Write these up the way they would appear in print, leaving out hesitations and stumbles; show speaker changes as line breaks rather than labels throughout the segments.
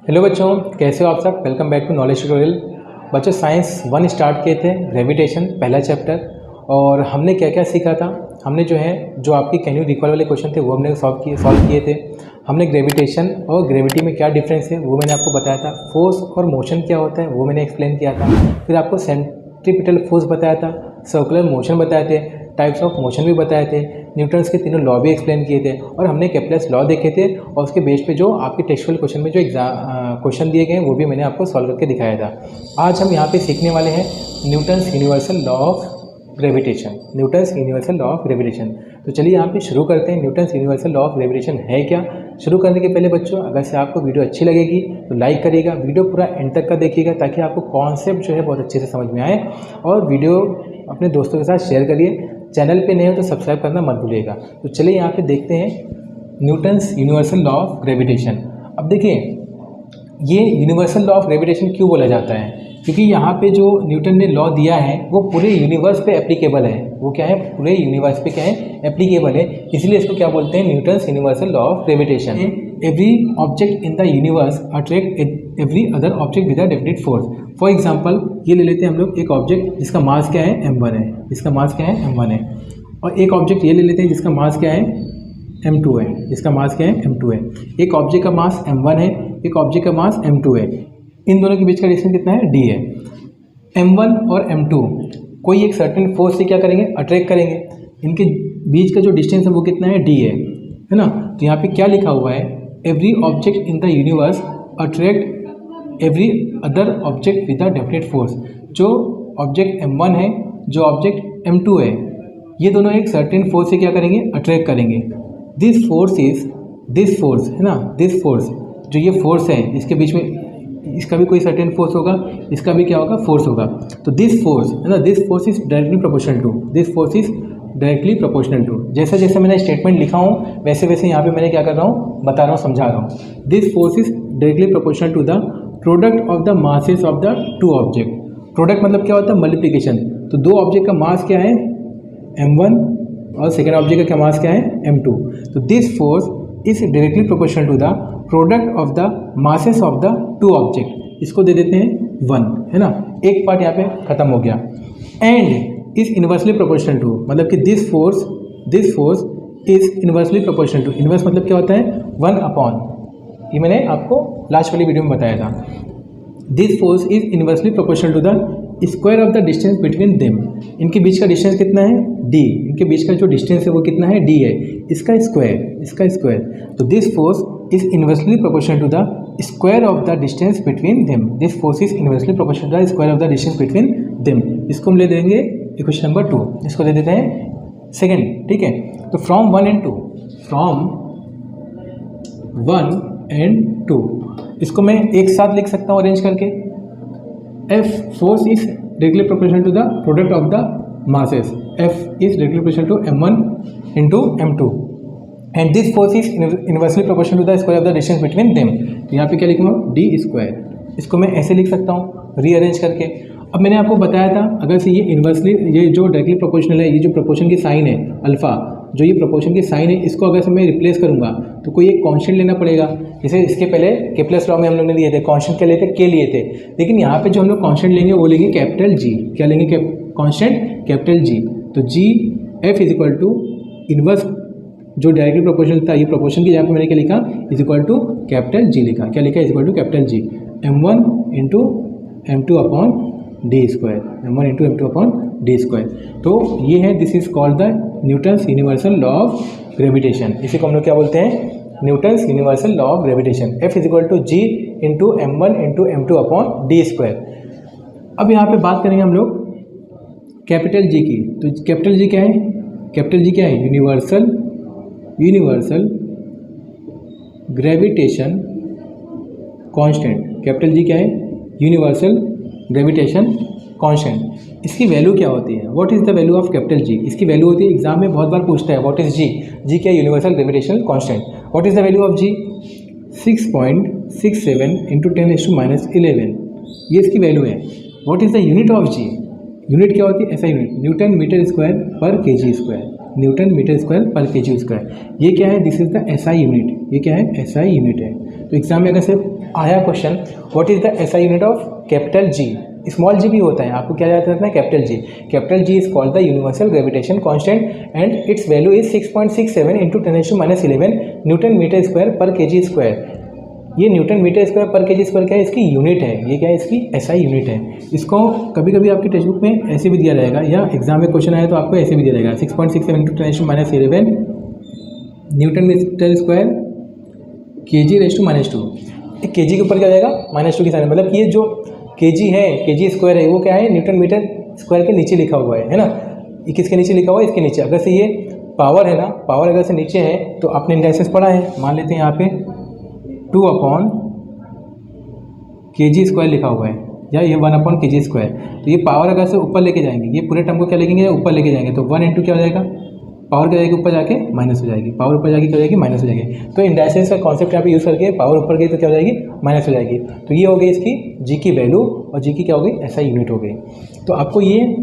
Hello बच्चों, कैसे हो आप सब। Welcome back to knowledge tutorial. बच्चों साइंस 1 स्टार्ट किए थे, ग्रेविटेशन पहला चैप्टर। और हमने क्या क्या सीखा था। हमने जो आपकी कैन यू रिकॉल वाले क्वेश्चन थे वो हमने सॉल्व किए थे। हमने ग्रेविटेशन और ग्रेविटी में क्या डिफरेंस है वो मैंने आपको बताया था। फोर्स और मोशन क्या होता है वो मैंने एक्सप्लेन किया था। फिर आपको सेंट्रीपिटल फोर्स बताया था, सर्कुलर मोशन बताए थे, टाइप्स ऑफ मोशन भी बताए थे, न्यूटन्स के तीनों लॉ भी एक्सप्लेन किए थे, और हमने केप्लर्स लॉ देखे थे। और उसके बेस पे जो आपके टेक्सचुअल क्वेश्चन में जो क्वेश्चन दिए गए वो भी मैंने आपको सॉल्व करके दिखाया था। आज हम यहाँ पे सीखने वाले हैं Newton's universal law of gravitation. Newton's universal law of gravitation. तो चलिए यहाँ पे शुरू करते हैं। Newton's universal law of gravitation है क्या। शुरू करने के पहले बच्चों, अगर से आपको वीडियो अच्छी लगेगी तो लाइक करिएगा, वीडियो पूरा एंड तक का देखिएगा ताकि आपको कॉन्सेप्ट जो है बहुत अच्छे से समझ में आए। और वीडियो अपने दोस्तों के साथ शेयर करिए। चैनल पे नए हो तो सब्सक्राइब करना मत भूलिएगा। तो चलिए यहाँ पे देखते हैं Newton's universal law of gravitation. अब देखिए, ये यूनिवर्सल लॉ ऑफ ग्रेविटेशन क्यों बोला जाता है, क्योंकि यहाँ पे जो न्यूटन ने लॉ दिया है वो पूरे यूनिवर्स पे एप्लीकेबल है। वो क्या है, पूरे यूनिवर्स पे क्या है, एप्लीकेबल है। इसलिए इसको क्या बोलते हैं, Newton's universal law of gravitation. Every object in the universe attract every other object with a definite force. For example ये ले लेते हैं हम लोग एक ऑब्जेक्ट जिसका मास क्या है, m1 है। जिसका मास क्या है, m1 है। और एक ऑब्जेक्ट ये ले लेते हैं जिसका मास क्या है, m2 है। जिसका मास क्या है, m2 है। एक ऑब्जेक्ट का मास m1 है, एक ऑब्जेक्ट का मास m2 है। इन दोनों के बीच का डिस्टेंस कितना है, d है। m1 और m2 कोई एक सर्टेन फोर्स से क्या करेंगे, अट्रैक्ट करेंगे। इनके बीच का जो डिस्टेंस है वो कितना है, d है ना। तो यहाँ पे क्या लिखा हुआ है, every object in the universe attract every other object with a definite force. जो ऑब्जेक्ट m1 है, जो ऑब्जेक्ट m2 है, ये दोनों एक सर्टेन फोर्स से क्या करेंगे, अट्रैक्ट करेंगे। दिस फोर्स है ना, दिस फोर्स जो ये फोर्स है, इसके बीच में इसका भी कोई सर्टेन फोर्स होगा, इसका भी क्या होगा, फोर्स होगा। तो दिस फोर्स है ना, this force is directly proportional to, this force is directly proportional to. जैसे जैसे मैंने स्टेटमेंट लिखा हूँ वैसे वैसे यहाँ पे मैंने क्या कर रहा हूँ, बता रहा हूँ, समझा रहा हूँ। This force is directly proportional to the product of the masses of the two object. Product मतलब क्या होता है, मल्टीप्लिकेशन। तो दो ऑब्जेक्ट का मास क्या है, m1, और सेकेंड ऑब्जेक्ट का क्या मास क्या है, m2। तो this force is directly proportional to the product of the masses of the two object. इसको दे देते हैं 1, है ना। एक पार्ट यहाँ पे खत्म हो गया। And is inversely proportional to, मतलब कि this force is inversely proportional to. Inverse मतलब क्या होता है, 1 अपॉन, ये मैंने आपको लास्ट वाली वीडियो में बताया था। This force is inversely proportional to the square of the distance between them. इनके बीच का डिस्टेंस कितना है, d। इनके बीच का जो डिस्टेंस है वो कितना है, d है। इसका स्क्वायर। तो this force is inversely proportional to the square of the distance between them. This force is inversely proportional to the square of the distance between them. इसको हम ले देंगे इक्वेशन नंबर 2। इसको दे देते हैं सेकेंड, ठीक है। तो फ्रॉम 1 and 2, इसको मैं एक साथ लिख सकता हूँ अरेंज करके। F force is directly proportional to the product of the masses. F is directly proportional to m1 into m2 and this force is inversely proportional to the square of the distance between them. तो यहाँ पे क्या लिखूँगा, d square. इसको मैं ऐसे लिख सकता हूँ रीअरेंज करके। अब मैंने आपको बताया था, अगर से ये इन्वर्सली, ये जो डायरेक्टली प्रोपोर्शनल है, ये जो प्रोपोर्शन की साइन है अल्फा, जो ये प्रोपोर्शन की साइन है, इसको अगर से मैं रिप्लेस करूँगा तो कोई एक कांस्टेंट लेना पड़ेगा। जैसे इसके पहले केप्लर्स लॉ में हम लोग ने लिए थे, कांस्टेंट क्या लेते, के लिए थे। लेकिन यहाँ पे जो हम लोग कांस्टेंट लेंगे वो लेंगे कैपिटल जी। क्या लेंगे, कांस्टेंट कैपिटल जी। तो G F is equal to inverse, जो डायरेक्टली प्रोपोर्शनल था, ये प्रोपोर्शन की जगह पे मैंने क्या लिखा, is equal to capital G लिखा। क्या लिखा, is equal to capital G, m1 into m2 upon d square, m1 into m2 upon d square. तो ये है, this is called the Newton's universal law of gravitation. इसी को हम लोग क्या बोलते हैं, Newton's universal law of gravitation. F is equal to G into m1 into m2 upon d square. अब यहाँ पे बात करेंगे हम लोग कैपिटल जी की। तो कैपिटल जी क्या है, कैपिटल जी क्या है, यूनिवर्सल ग्रेविटेशन कांस्टेंट। कैपिटल जी क्या है, यूनिवर्सल ग्रेविटेशन कांस्टेंट। इसकी वैल्यू क्या होती है, what is the value of capital जी। इसकी वैल्यू होती है, एग्जाम में बहुत बार पूछता है, व्हाट इज जी। जी क्या है, universal gravitation constant. What is the value of G, 6.67 into 10⁻11। ये इसकी वैल्यू है। What is the unit of G, unit क्या होती है, ऐसा unit newton metre square per kg square. Newton metre square per KG square. ये क्या है, this is the SI unit, ये क्या है, एसआई यूनिट है। तो एग्जाम में अगर से आया question what is the SI unit of capital G, small G भी होता है, आपको क्या याद रखना है, capital G. Capital G is called the universal gravitation constant and its value is 6.67 into 10⁻11 newton metre square per KG square. ये newton metre square per KG square क्या है, इसकी यूनिट है, ये क्या है, इसकी एसआई यूनिट है। इसको कभी कभी आपकी टेक्स्ट बुक में ऐसे भी दिया रहेगा या एग्जाम में क्वेश्चन आया तो आपको ऐसे भी दिया रहेगा 6.67 into 10⁻11 newton metre square KG raise to -2। एक केजी के ऊपर क्या जाएगा, -2 की साइन, मतलब कि ये जो केजी है, केजी स्क्वायर है, वो क्या है, न्यूटन मीटर स्क्वायर के नीचे लिखा हुआ है ना। ये किसके नीचे लिखा हुआ है, इसके नीचे। अगर से ये पावर है ना, पावर अगर से नीचे है तो आपने इंडेक्सेस पढ़ा है, मान लेते हैं यहाँ पे 2/kg स्क्वायर लिखा हुआ है या ये 1/kg स्क्वायर। तो ये पावर अगर से ऊपर लेके जाएंगे, ये पूरे टर्म को क्या लिखेंगे, ऊपर लेके जाएंगे, तो 1 इंटू क्या हो जाएगा, पावर क्या जाएगी, ऊपर जाके माइनस हो जाएगी, पावर ऊपर जाके क्या हो जाएगी, माइनस हो जाएगी। तो इंडाइसेस का कॉन्सेप्ट यहाँ पे यूज़ करके पावर ऊपर गई तो क्या हो जाएगी, माइनस हो जाएगी। तो ये हो गई इसकी जी की वैल्यू और जी की क्या हो गई, ऐसा यूनिट हो गई। तो आपको ये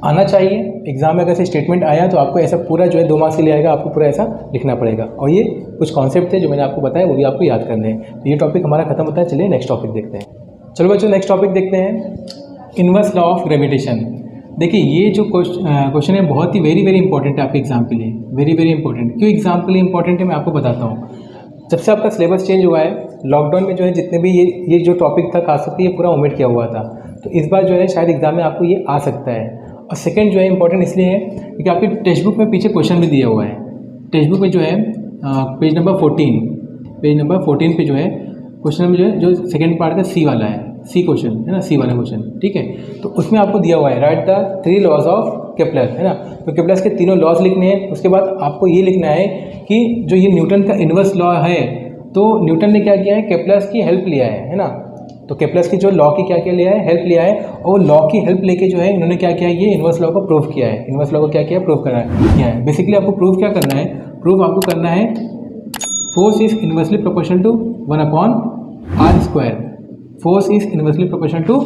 आना चाहिए, एग्जाम में अगर से स्टेटमेंट आया तो आपको ऐसा पूरा जो है 2 मार्क्स के लिए आएगा, आपको पूरा ऐसा लिखना पड़ेगा। और ये कुछ कॉन्सेप्ट थे जो मैंने आपको बताया, वो भी आपको याद करने हैं। तो ये टॉपिक हमारा खत्म होता है। चलिए नेक्स्ट टॉपिक देखते हैं। चलो बच्चों नेक्स्ट टॉपिक देखते हैं, इनवर्स लॉ ऑफ ग्रेविटेशन। देखिए ये जो क्वेश्चन है बहुत ही वेरी वेरी इंपॉर्टेंट है आपके एग्जाम के लिए, वेरी वेरी इंपॉर्टेंट। क्यों एग्जाम के लिए इंपॉर्टेंट है मैं आपको बताता हूँ। जब से आपका सिलेबस चेंज हुआ है, लॉकडाउन में जो है जितने भी ये जो टॉपिक था खास करके ये पूरा ओमिट किया हुआ था, तो इस बार जो है शायद एग्जाम में आपको ये आ सकता है। और सेकंड जो है इंपॉर्टेंट इसलिए है क्योंकि आपकी टेक्स्ट बुक में पीछे क्वेश्चन भी दिया हुआ है। टेक्स्ट बुक में जो है पेज नंबर 14 पे जो है क्वेश्चन में जो सेकंड पार्ट का सी वाला है, सी क्वेश्चन है ना, सी वाला क्वेश्चन, ठीक है। तो उसमें आपको दिया हुआ है write the 3 laws of Kepler, है ना। तो केप्लर के तीनों लॉज लिखने हैं। उसके बाद आपको ये लिखना है कि जो ये न्यूटन का इन्वर्स लॉ है, तो न्यूटन ने क्या किया है, केप्लर की हेल्प लिया है ना। तो केप्लर की जो लॉ की क्या लिया है, हेल्प लिया है, और लॉ की हेल्प लेके जो है इन्होंने क्या किया है, ये इन्वर्स लॉ को प्रूव किया है। इन्वर्स लॉ को क्या किया, प्रूव किया है। बेसिकली आपको प्रूव क्या करना है, प्रूव आपको करना है force is inversely proportional to 1/r²। Force is inversely proportional to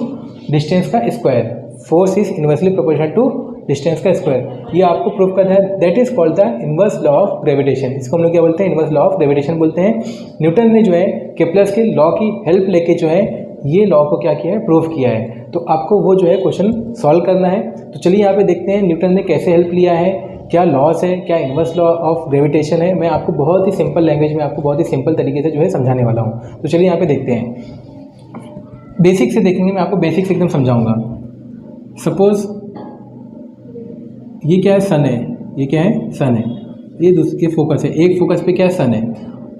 distance का square. Force is inversely proportional to distance का स्क्वायर। ये आपको प्रूव करना है। That is called the inverse law of gravitation. इसको हम लोग क्या बोलते हैं, इन्वर्स लॉ ऑफ ग्रेविटेशन बोलते हैं। न्यूटन ने जो है केप्लर के लॉ की हेल्प लेके जो है ये लॉ को क्या किया है, प्रूव किया है। तो आपको वो जो है क्वेश्चन सॉल्व करना है। तो चलिए यहाँ पे देखते हैं न्यूटन ने कैसे हेल्प लिया है, क्या लॉस है, क्या इन्वर्स लॉ ऑफ ग्रेविटेशन है। मैं आपको बहुत ही सिंपल लैंग्वेज में, आपको बहुत ही सिंपल तरीके से जो है समझाने वाला हूँ। तो चलिए यहाँ पे देखते हैं, बेसिक से देखेंगे, मैं आपको बेसिक से एकदम समझाऊंगा। सपोज ये क्या है, सन है, ये क्या है, सन है, ये फोकस है, एक फोकस पे क्या है, सन है,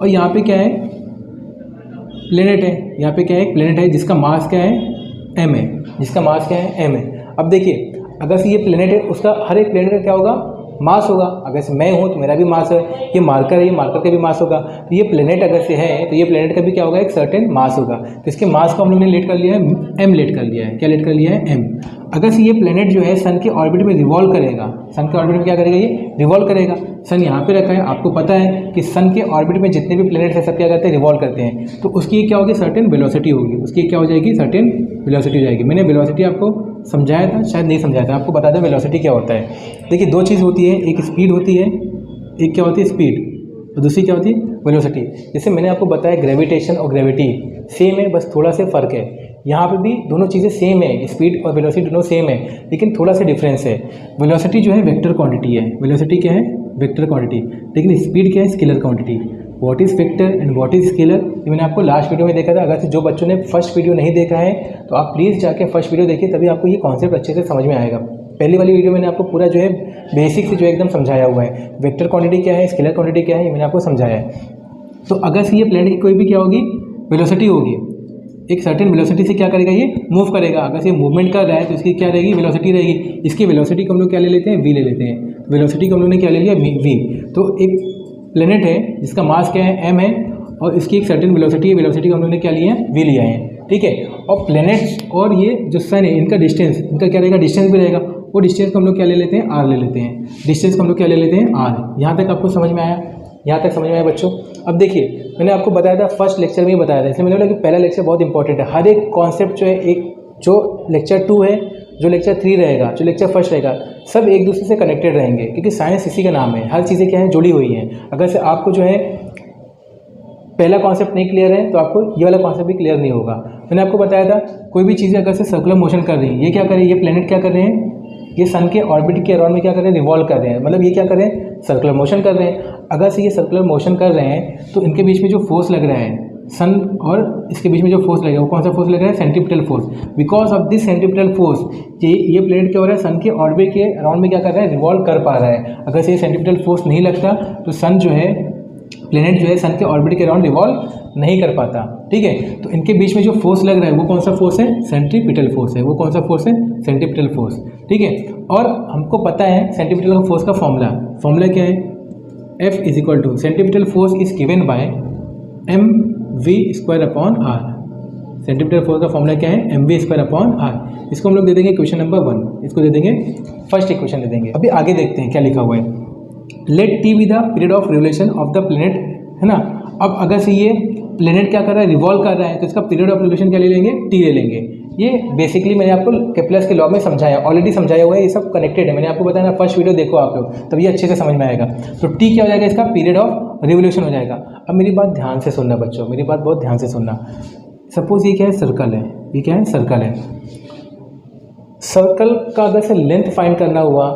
और यहाँ पे क्या है, प्लेनेट है। यहाँ पे क्या है, एक प्लेनेट है जिसका मास क्या है, m है, जिसका मास क्या है, m है। अब देखिए अगर से ये प्लेनेट है, उसका हर एक प्लेनेट का क्या होगा, मास होगा। अगर से मैं हूँ तो मेरा भी मास है, ये मार्कर है, ये मार्कर का भी मास होगा। तो ये प्लेनेट अगर से है तो ये प्लेनेट का भी क्या होगा, एक सर्टेन मास होगा। तो इसके मास को हम लोग ने लेट कर लिया है, m लेट कर लिया है। क्या लेट कर लिया है, m। अगर से ये प्लेनेट जो है सन के ऑर्बिट में रिवॉल्व करेगा, सन के ऑर्बिट में क्या करेगा, ये रिवॉल्व करेगा। सन यहाँ पे रखा है, आपको पता है कि सन के ऑर्बिट में जितने भी प्लेनेट्स हैं सब क्या करते हैं, रिवॉल्व करते हैं। तो उसकी क्या होगी, सर्टेन वेलोसिटी होगी, उसकी क्या हो जाएगी, सर्टेन वेलोसिटी हो जाएगी। मैंने वेलोसिटी आपको समझाया था, शायद नहीं समझाया था, आपको बता दें वेलोसिटी क्या होता है। देखिए दो चीज़ होती है, एक स्पीड होती है, एक क्या होती है, स्पीड, और दूसरी क्या होती है, वेलोसिटी। जैसे मैंने आपको बताया ग्रेविटेशन और ग्रेविटी सेम है, बस थोड़ा सा फ़र्क है। यहाँ पे भी दोनों चीज़ें सेम है, स्पीड और वेलोसिटी दोनों सेम है, लेकिन थोड़ा सा डिफरेंस है। वेलोसिटी जो है वेक्टर क्वांटिटी है, वेलोसिटी क्या है, वेक्टर क्वांटिटी, लेकिन स्पीड क्या है, scalar quantity. What is vector and what is scalar, ये मैंने आपको लास्ट वीडियो में देखा था। अगर से जो बच्चों ने फर्स्ट वीडियो नहीं देखा है तो आप प्लीज़ जाके फर्स्ट वीडियो देखिए, तभी आपको ये कॉन्सेप्ट अच्छे से समझ में आएगा। पहली वाली वीडियो मैंने आपको पूरा जो है बेसिक से जो है एकदम समझाया हुआ है, वेक्टर क्वांटिटी क्या है, स्केलर क्वांटिटी क्या है, ये मैंने आपको समझाया है। तो अगर से ये प्लेनेट की कोई भी क्या होगी, वेलोसिटी होगी, एक सर्टेन वेलोसिटी से क्या करेगा, ये मूव करेगा। अगर से मूवमेंट कर रहा है तो इसकी क्या रहेगी, वेलोसिटी रहेगी। इसकी वेलोसिटी को हम लोग क्या ले लेते हैं, v ले लेते हैं। वेलोसिटी को हम लोग ने क्या ले लिया, v। तो एक प्लेनेट है जिसका मास क्या है, m है, और इसकी एक सर्टेन वेलोसिटी है, वेलोसिटी को हम लोग ने क्या लिया है, v लिया है, ठीक है। और प्लेनेट्स और ये जो सन है, इनका डिस्टेंस, इनका क्या रहेगा, डिस्टेंस भी रहेगा। वो डिस्टेंस को हम लोग क्या ले लेते हैं, r ले लेते हैं। डिस्टेंस को हम लोग क्या ले लेते हैं, r। यहाँ तक आपको समझ में आया, यहाँ तक समझ में आया बच्चों। अब देखिए मैंने आपको बताया था, फर्स्ट लेक्चर में ही बताया था, इसलिए मैंने बोला कि पहला लेक्चर बहुत इंपॉर्टेंट है। हर एक कॉन्सेप्ट जो है, एक जो लेक्चर 2 है, जो लेक्चर 3 रहेगा, जो लेक्चर फर्स्ट रहेगा, सब एक दूसरे से कनेक्टेड रहेंगे, क्योंकि साइंस इसी का नाम है, हर चीज़ें क्या है जुड़ी हुई हैं। अगर से आपको जो है पहला कॉन्सेप्ट नहीं क्लियर है तो आपको ये वाला कॉन्सेप्ट भी क्लियर नहीं होगा। मैंने आपको बताया था कोई भी चीज़ें अगर से सर्कुलर मोशन कर रही हैं, ये क्या कर रही है, ये प्लेनेट क्या कर रहे हैं, ये सन के ऑर्बिट के अराउंड में क्या कर रहे हैं, रिवॉल्व कर रहे हैं, मतलब ये क्या कर रहे हैं, सर्कुलर मोशन कर रहे हैं। अगर से ये सर्कुलर मोशन कर रहे हैं तो इनके बीच में जो फोर्स लग रहा है, सन और इसके बीच में जो फोर्स लगेगा वो कौन सा फोर्स लग रहा है, centripetal force. Because of this centripetal force ये प्लेनेट क्या हो रहा है, सन के ऑर्बिट के अराउंड में क्या कर रहा है, रिवॉल्व कर पा रहा है। अगर से ये सेंट्रीपिटल फोर्स नहीं लगता तो सन जो है, प्लेनेट जो है सन के ऑर्बिट के अराउंड रिवॉल्व नहीं कर पाता। ठीक है, तो इनके बीच में जो फोर्स लग रहा है वो कौन सा फोर्स है, सेंट्रीपिटल फोर्स है। वो कौन सा फोर्स है, सेंट्रीपिटल फोर्स। ठीक है, और हमको पता है सेंट्रीपिटल फोर्स का फॉर्मूला क्या है, F is equal to centripetal force is given by mv² upon R. Centripetal force का फॉर्मूला क्या है, mv² अपॉन आर। इसको हम लोग दे देंगे क्वेश्चन नंबर 1, इसको दे देंगे फर्स्ट इक्वेशन दे देंगे। अभी आगे देखते हैं क्या लिखा हुआ है, let T be the period of revolution of the planet, है ना। अब अगर से ये प्लेनेट क्या कर रहा है, रिवॉल्व कर रहा है, तो इसका पीरियड ऑफ रिवोल्यूशन क्या ले लेंगे, टी ले लेंगे। ये बेसिकली मैंने आपको केप्लर्स के लॉ में समझाया, ऑलरेडी समझाया हुआ है, ये सब कनेक्टेड है। मैंने आपको बताया ना, फर्स्ट वीडियो देखो आप लोग, तब ये अच्छे से समझ में आएगा। तो टी क्या हो जाएगा, इसका पीरियड ऑफ रिवोल्यूशन हो जाएगा। अब मेरी बात ध्यान से सुनना बच्चों, मेरी बात बहुत ध्यान से सुनना। सपोज ये क्या है, सर्कल है, ये क्या है, सर्कल है। सर्कल का अगर से लेंथ फाइंड करना हुआ,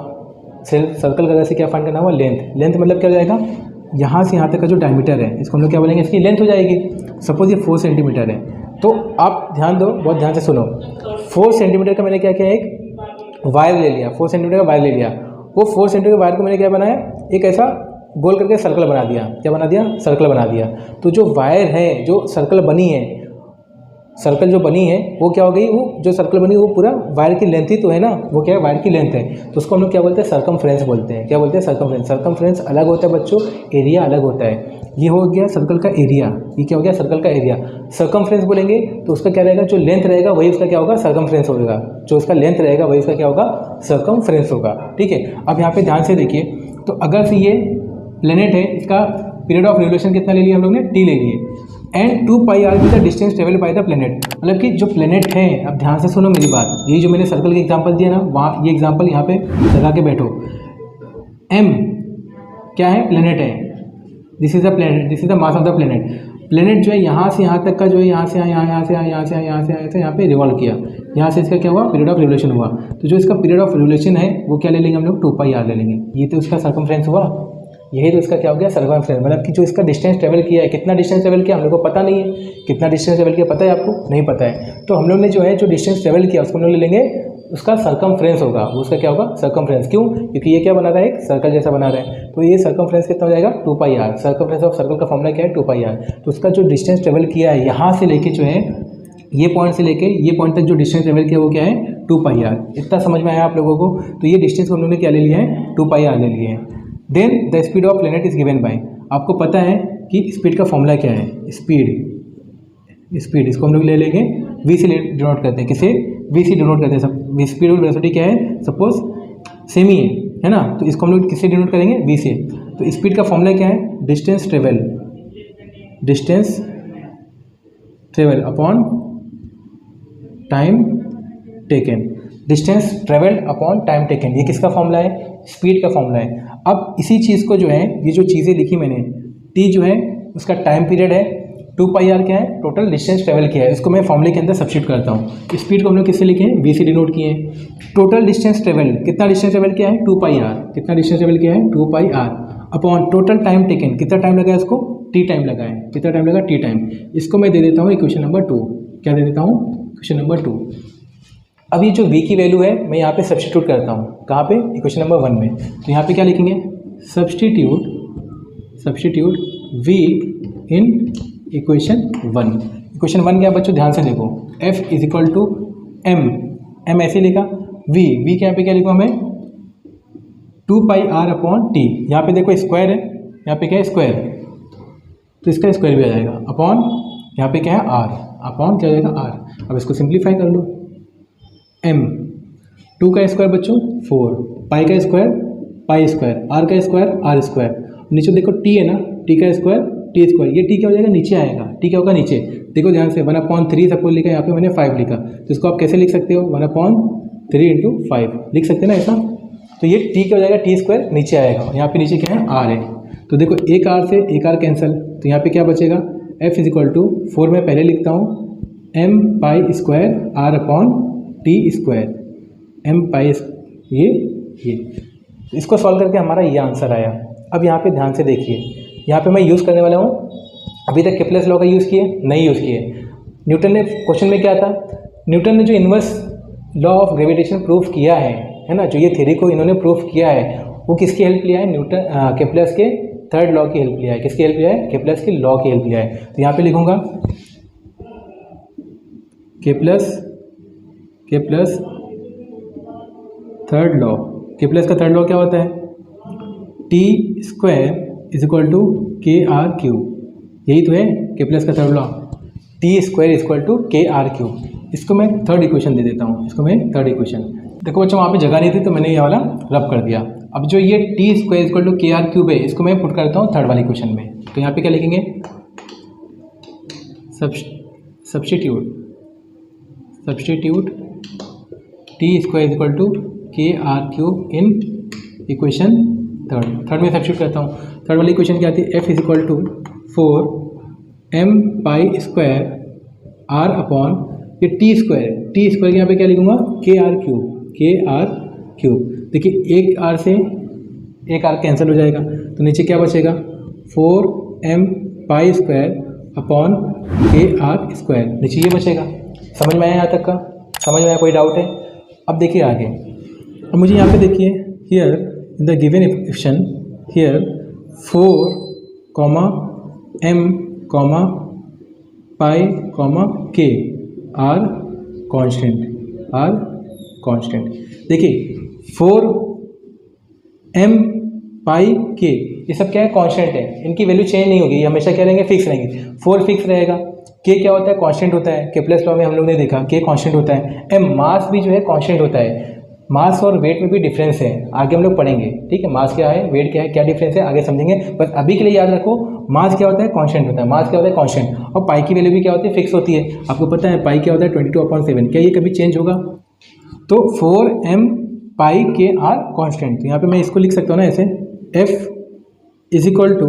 सर्कल का अगर से क्या फाइंड करना हुआ, लेंथ मतलब क्या हो जाएगा, यहाँ से यहाँ तक का जो डायमीटर है इसको हम लोग क्या बोलेंगे, इसकी लेंथ हो जाएगी। सपोज ये 4 सेंटीमीटर है, तो आप ध्यान दो, बहुत ध्यान से सुनो। 4 सेंटीमीटर का मैंने क्या किया, एक वायर ले लिया, 4 सेंटीमीटर का वायर ले लिया। वो 4 सेंटीमीटर वायर को मैंने क्या बनाया, एक ऐसा गोल करके सर्कल बना दिया। क्या बना दिया, सर्कल बना दिया। तो जो वायर है, जो सर्कल बनी है, सर्कल जो बनी है वो क्या हो गई, वो जो सर्कल बनी वो पूरा वायर की लेंथ ही तो है ना, वो क्या है, वायर की लेंथ है। तो उसको हम लोग क्या बोलते हैं, सर्कमफ्रेंस बोलते हैं। क्या बोलते हैं, सर्कमफ्रेंस। सर्कमफ्रेंस अलग होता है बच्चों, एरिया अलग होता है। ये हो गया सर्कल का एरिया, ये क्या हो गया, सर्कल का एरिया। सर्कमफ्रेंस बोलेंगे तो उसका क्या रहेगा, जो लेंथ रहेगा वही उसका क्या होगा, सर्कमफ्रेंस होगा। जो उसका लेंथ रहेगा वही उसका क्या होगा, सर्कमफ्रेंस होगा। ठीक है, अब यहाँ पे ध्यान से देखिए, तो अगर से ये प्लेनेट है, इसका पीरियड ऑफ रिवोल्यूशन कितना ले लिया हम लोग ने, टी ले लिए। एंड 2πr की the distance travel by the planet, मतलब कि जो प्लेनेट है, अब ध्यान से सुनो मेरी बात, ये जो मैंने सर्कल के एग्जांपल दिया ना, वहाँ ये एग्जांपल यहाँ पे लगा के बैठो। m क्या है, प्लेनेट है, this is the planet, this is the mass of the planet. Planet जो है यहाँ से यहाँ तक का जो है, यहाँ से यहाँ से यहाँ पे रिवॉल्व किया, यहाँ से इसका क्या हुआ, पीरियड ऑफ रिवोल्यूशन हुआ। तो जो इसका पीरियड ऑफ रिवोल्यूशन है वो क्या ले लेंगे हम लोग, 2πr ले लेंगे। ये तो इसका सर्कमफ्रेंस हुआ, यही तो इसका क्या हो गया, सर्कमफ्रेंस। मतलब कि जो इसका डिस्टेंस ट्रेवल किया है, कितना डिस्टेंस ट्रेवल किया हम लोग को पता नहीं है, कितना डिस्टेंस ट्रेवल किया पता है आपको, नहीं पता है। तो हम लोग ने जो है जो डिस्टेंस ट्रेवल किया उसको हम लोग ले लेंगे, उसका सर्कमफ्रेंस होगा, वो उसका क्या होगा, सर्कमफ्रेंस। क्यों, क्योंकि ये क्या बना रहा है, एक सर्कल जैसा बना रहा है। तो ये सर्कमफ्रेंस कितना हो जाएगा, 2πr। सर्कमफ्रेंस ऑफ सर्कल का फॉर्मूला क्या है, 2πr। तो उसका जो डिस्टेंस ट्रेवल किया है यहाँ से लेके जो है, ये पॉइंट से लेके ये पॉइंट तक जो डिस्टेंस ट्रेवल किया वो क्या है, 2πr। इतना समझ में आया आप लोगों को। तो ये डिस्टेंस को हम लोग ने क्या ले लिया है, 2πr ले लिए हैं। Then the speed of planet is given by, आपको पता है कि स्पीड का फॉर्मूला क्या है, स्पीड इसको हम लोग ले लेंगे v से डिनोट करते हैं, किसे, v से डिनोट करते हैं। सब स्पीड और वेलोसिटी क्या है, सपोज सेम ही है ना, तो इसको हम लोग किससे डिनोट करेंगे, v से। तो स्पीड का फॉर्मूला क्या है, distance travel upon time taken, distance travelled upon time taken, ये किसका फॉर्मूला है, स्पीड का फॉर्मूला है। अब इसी चीज़ को जो है, ये जो चीज़ें लिखी मैंने, टी जो है उसका टाइम पीरियड है, 2πr क्या है, टोटल डिस्टेंस ट्रेवल किया है, इसको मैं फॉर्मूले के अंदर सब्स्टिट्यूट करता हूँ। स्पीड को हम लोग किससे लिखे हैं, v से डिनोट किए हैं। टोटल डिस्टेंस ट्रेवल, कितना डिस्टेंस ट्रेवल किया है, 2πr, कितना डिस्टेंस ट्रेवल किया है, 2πr upon total time taken, कितना टाइम लगा है इसको, टी टाइम लगा है, कितना टाइम लगा, टी टाइम। इसको मैं दे देता हूँ इक्वेशन नंबर 2, क्या दे देता हूँ, इक्वेशन नंबर 2। अब ये जो v की वैल्यू है मैं यहाँ पे सब्स्टिट्यूट करता हूँ, कहाँ पे, इक्वेशन नंबर 1 में। तो यहाँ पे क्या लिखेंगे, substitute v in equation 1। Equation 1 क्या बच्चों, ध्यान से देखो, f is equal to m ऐसे लिखा, v के यहाँ पे क्या लिखा मैं, 2πr अपॉन टी। यहाँ पे देखो स्क्वायर है, यहाँ पे क्या है, स्क्वायर, तो इसका स्क्वायर भी आ जाएगा, अपॉन यहाँ पे क्या है, r, अपॉन क्या हो जाएगा, r। अब इसको सिंप्लीफाई कर लो, m 2 का स्क्वायर बच्चों 4, पाई का स्क्वायर पाई स्क्वायर, r का स्क्वायर r स्क्वायर, नीचे देखो t है ना, t का स्क्वायर t स्क्वायर, ये t क्या हो जाएगा, नीचे आएगा, t क्या होगा, नीचे। देखो ध्यान से, 1/3 सपोज लिखा, यहाँ पे मैंने 5 लिखा, तो इसको आप कैसे लिख सकते हो, 1/3 × 5 लिख सकते हैं ना ऐसा। तो ये टी क्या हो जाएगा, टी स्क्वायर नीचे आएगा, यहाँ पे नीचे क्या है, आर है। तो देखो एक आर से एक आर कैंसिल, तो यहाँ पे क्या बचेगा, एफ इज इक्वल टू 4 मैं पहले लिखता हूँ M pi square R upon T square, M pi ये इसको सॉल्व करके हमारा ये आंसर आया। अब यहाँ पे ध्यान से देखिए, यहाँ पे मैं यूज़ करने वाला हूँ, अभी तक केप्लर्स लॉ का यूज़ किए नहीं यूज़ किए। न्यूटन ने क्वेश्चन में क्या था, न्यूटन ने जो inverse law of gravitation proof किया है ना, जो ये थ्योरी को इन्होंने प्रूफ किया है वो किसकी हेल्प लिया है, न्यूटन केप्लर्स के थर्ड लॉ की हेल्प लिया है। किसकी हेल्प लिया है, केप्लर्स की लॉ की हेल्प लिया है। तो यहाँ पे लिखूंगा केप्लर्स थर्ड लॉ। केप्लर्स का थर्ड लॉ क्या होता है, T square is equal to K R cube, यही तो है केप्लर्स का third law, T square is equal to K R cube. इसको मैं थर्ड इक्वेशन दे देता हूँ, इसको मैं थर्ड इक्वेशन। देखो बच्चों वहाँ पे जगह नहीं थी तो मैंने ये वाला रब कर दिया। अब जो ये T square is equal to K R cube है, इसको मैं पुट करता हूँ थर्ड वाले इक्वेशन में। तो यहाँ पे क्या लिखेंगे, substitute T square is equal to K R cube in equation third में सब्स्टिट्यूट करता हूँ। थर्ड वाली इक्वेशन क्या आती है, F is equal to 4 M pi square R upon ये टी स्क्वायर यहाँ पे क्या लिखूंगा, के आर क्यूब। देखिए एक आर से एक आर कैंसिल हो जाएगा, तो नीचे क्या बचेगा, 4 एम पाई स्क्वायर अपॉन के आर स्क्वायर, नीचे ये बचेगा। समझ में आया यहाँ तक का, समझ में आया, कोई डाउट है? अब देखिए आगे, अब मुझे यहाँ पे देखिए here in the given equation here 4 M pi K R constant. देखिए 4 एम पाई के ये सब क्या है, कांस्टेंट है, इनकी वैल्यू चेंज नहीं होगी, ये हमेशा क्या रहेंगे, फिक्स रहेंगे। 4 फिक्स रहेगा, के क्या होता है, कांस्टेंट होता है, केप्लर्स लॉ में हम लोग ने देखा के कांस्टेंट होता है। एम मास भी जो है कांस्टेंट होता है, मास और वेट में भी डिफरेंस है, आगे हम लोग पढ़ेंगे, ठीक है, मास क्या है, वेट क्या है, क्या डिफरेंस है, आगे समझेंगे। बस अभी के लिए याद रखो, मास क्या होता है, कांस्टेंट होता है, मास क्या होता है, कांस्टेंट, और पाई की वैल्यू भी क्या होती है, फिक्स होती है। आपको पता है पाई क्या होता है, 22/7, क्या ये कभी चेंज होगा? तो 4 M pi K R constant. तो यहाँ पे मैं इसको लिख सकता हूँ ना ऐसे, F is equal to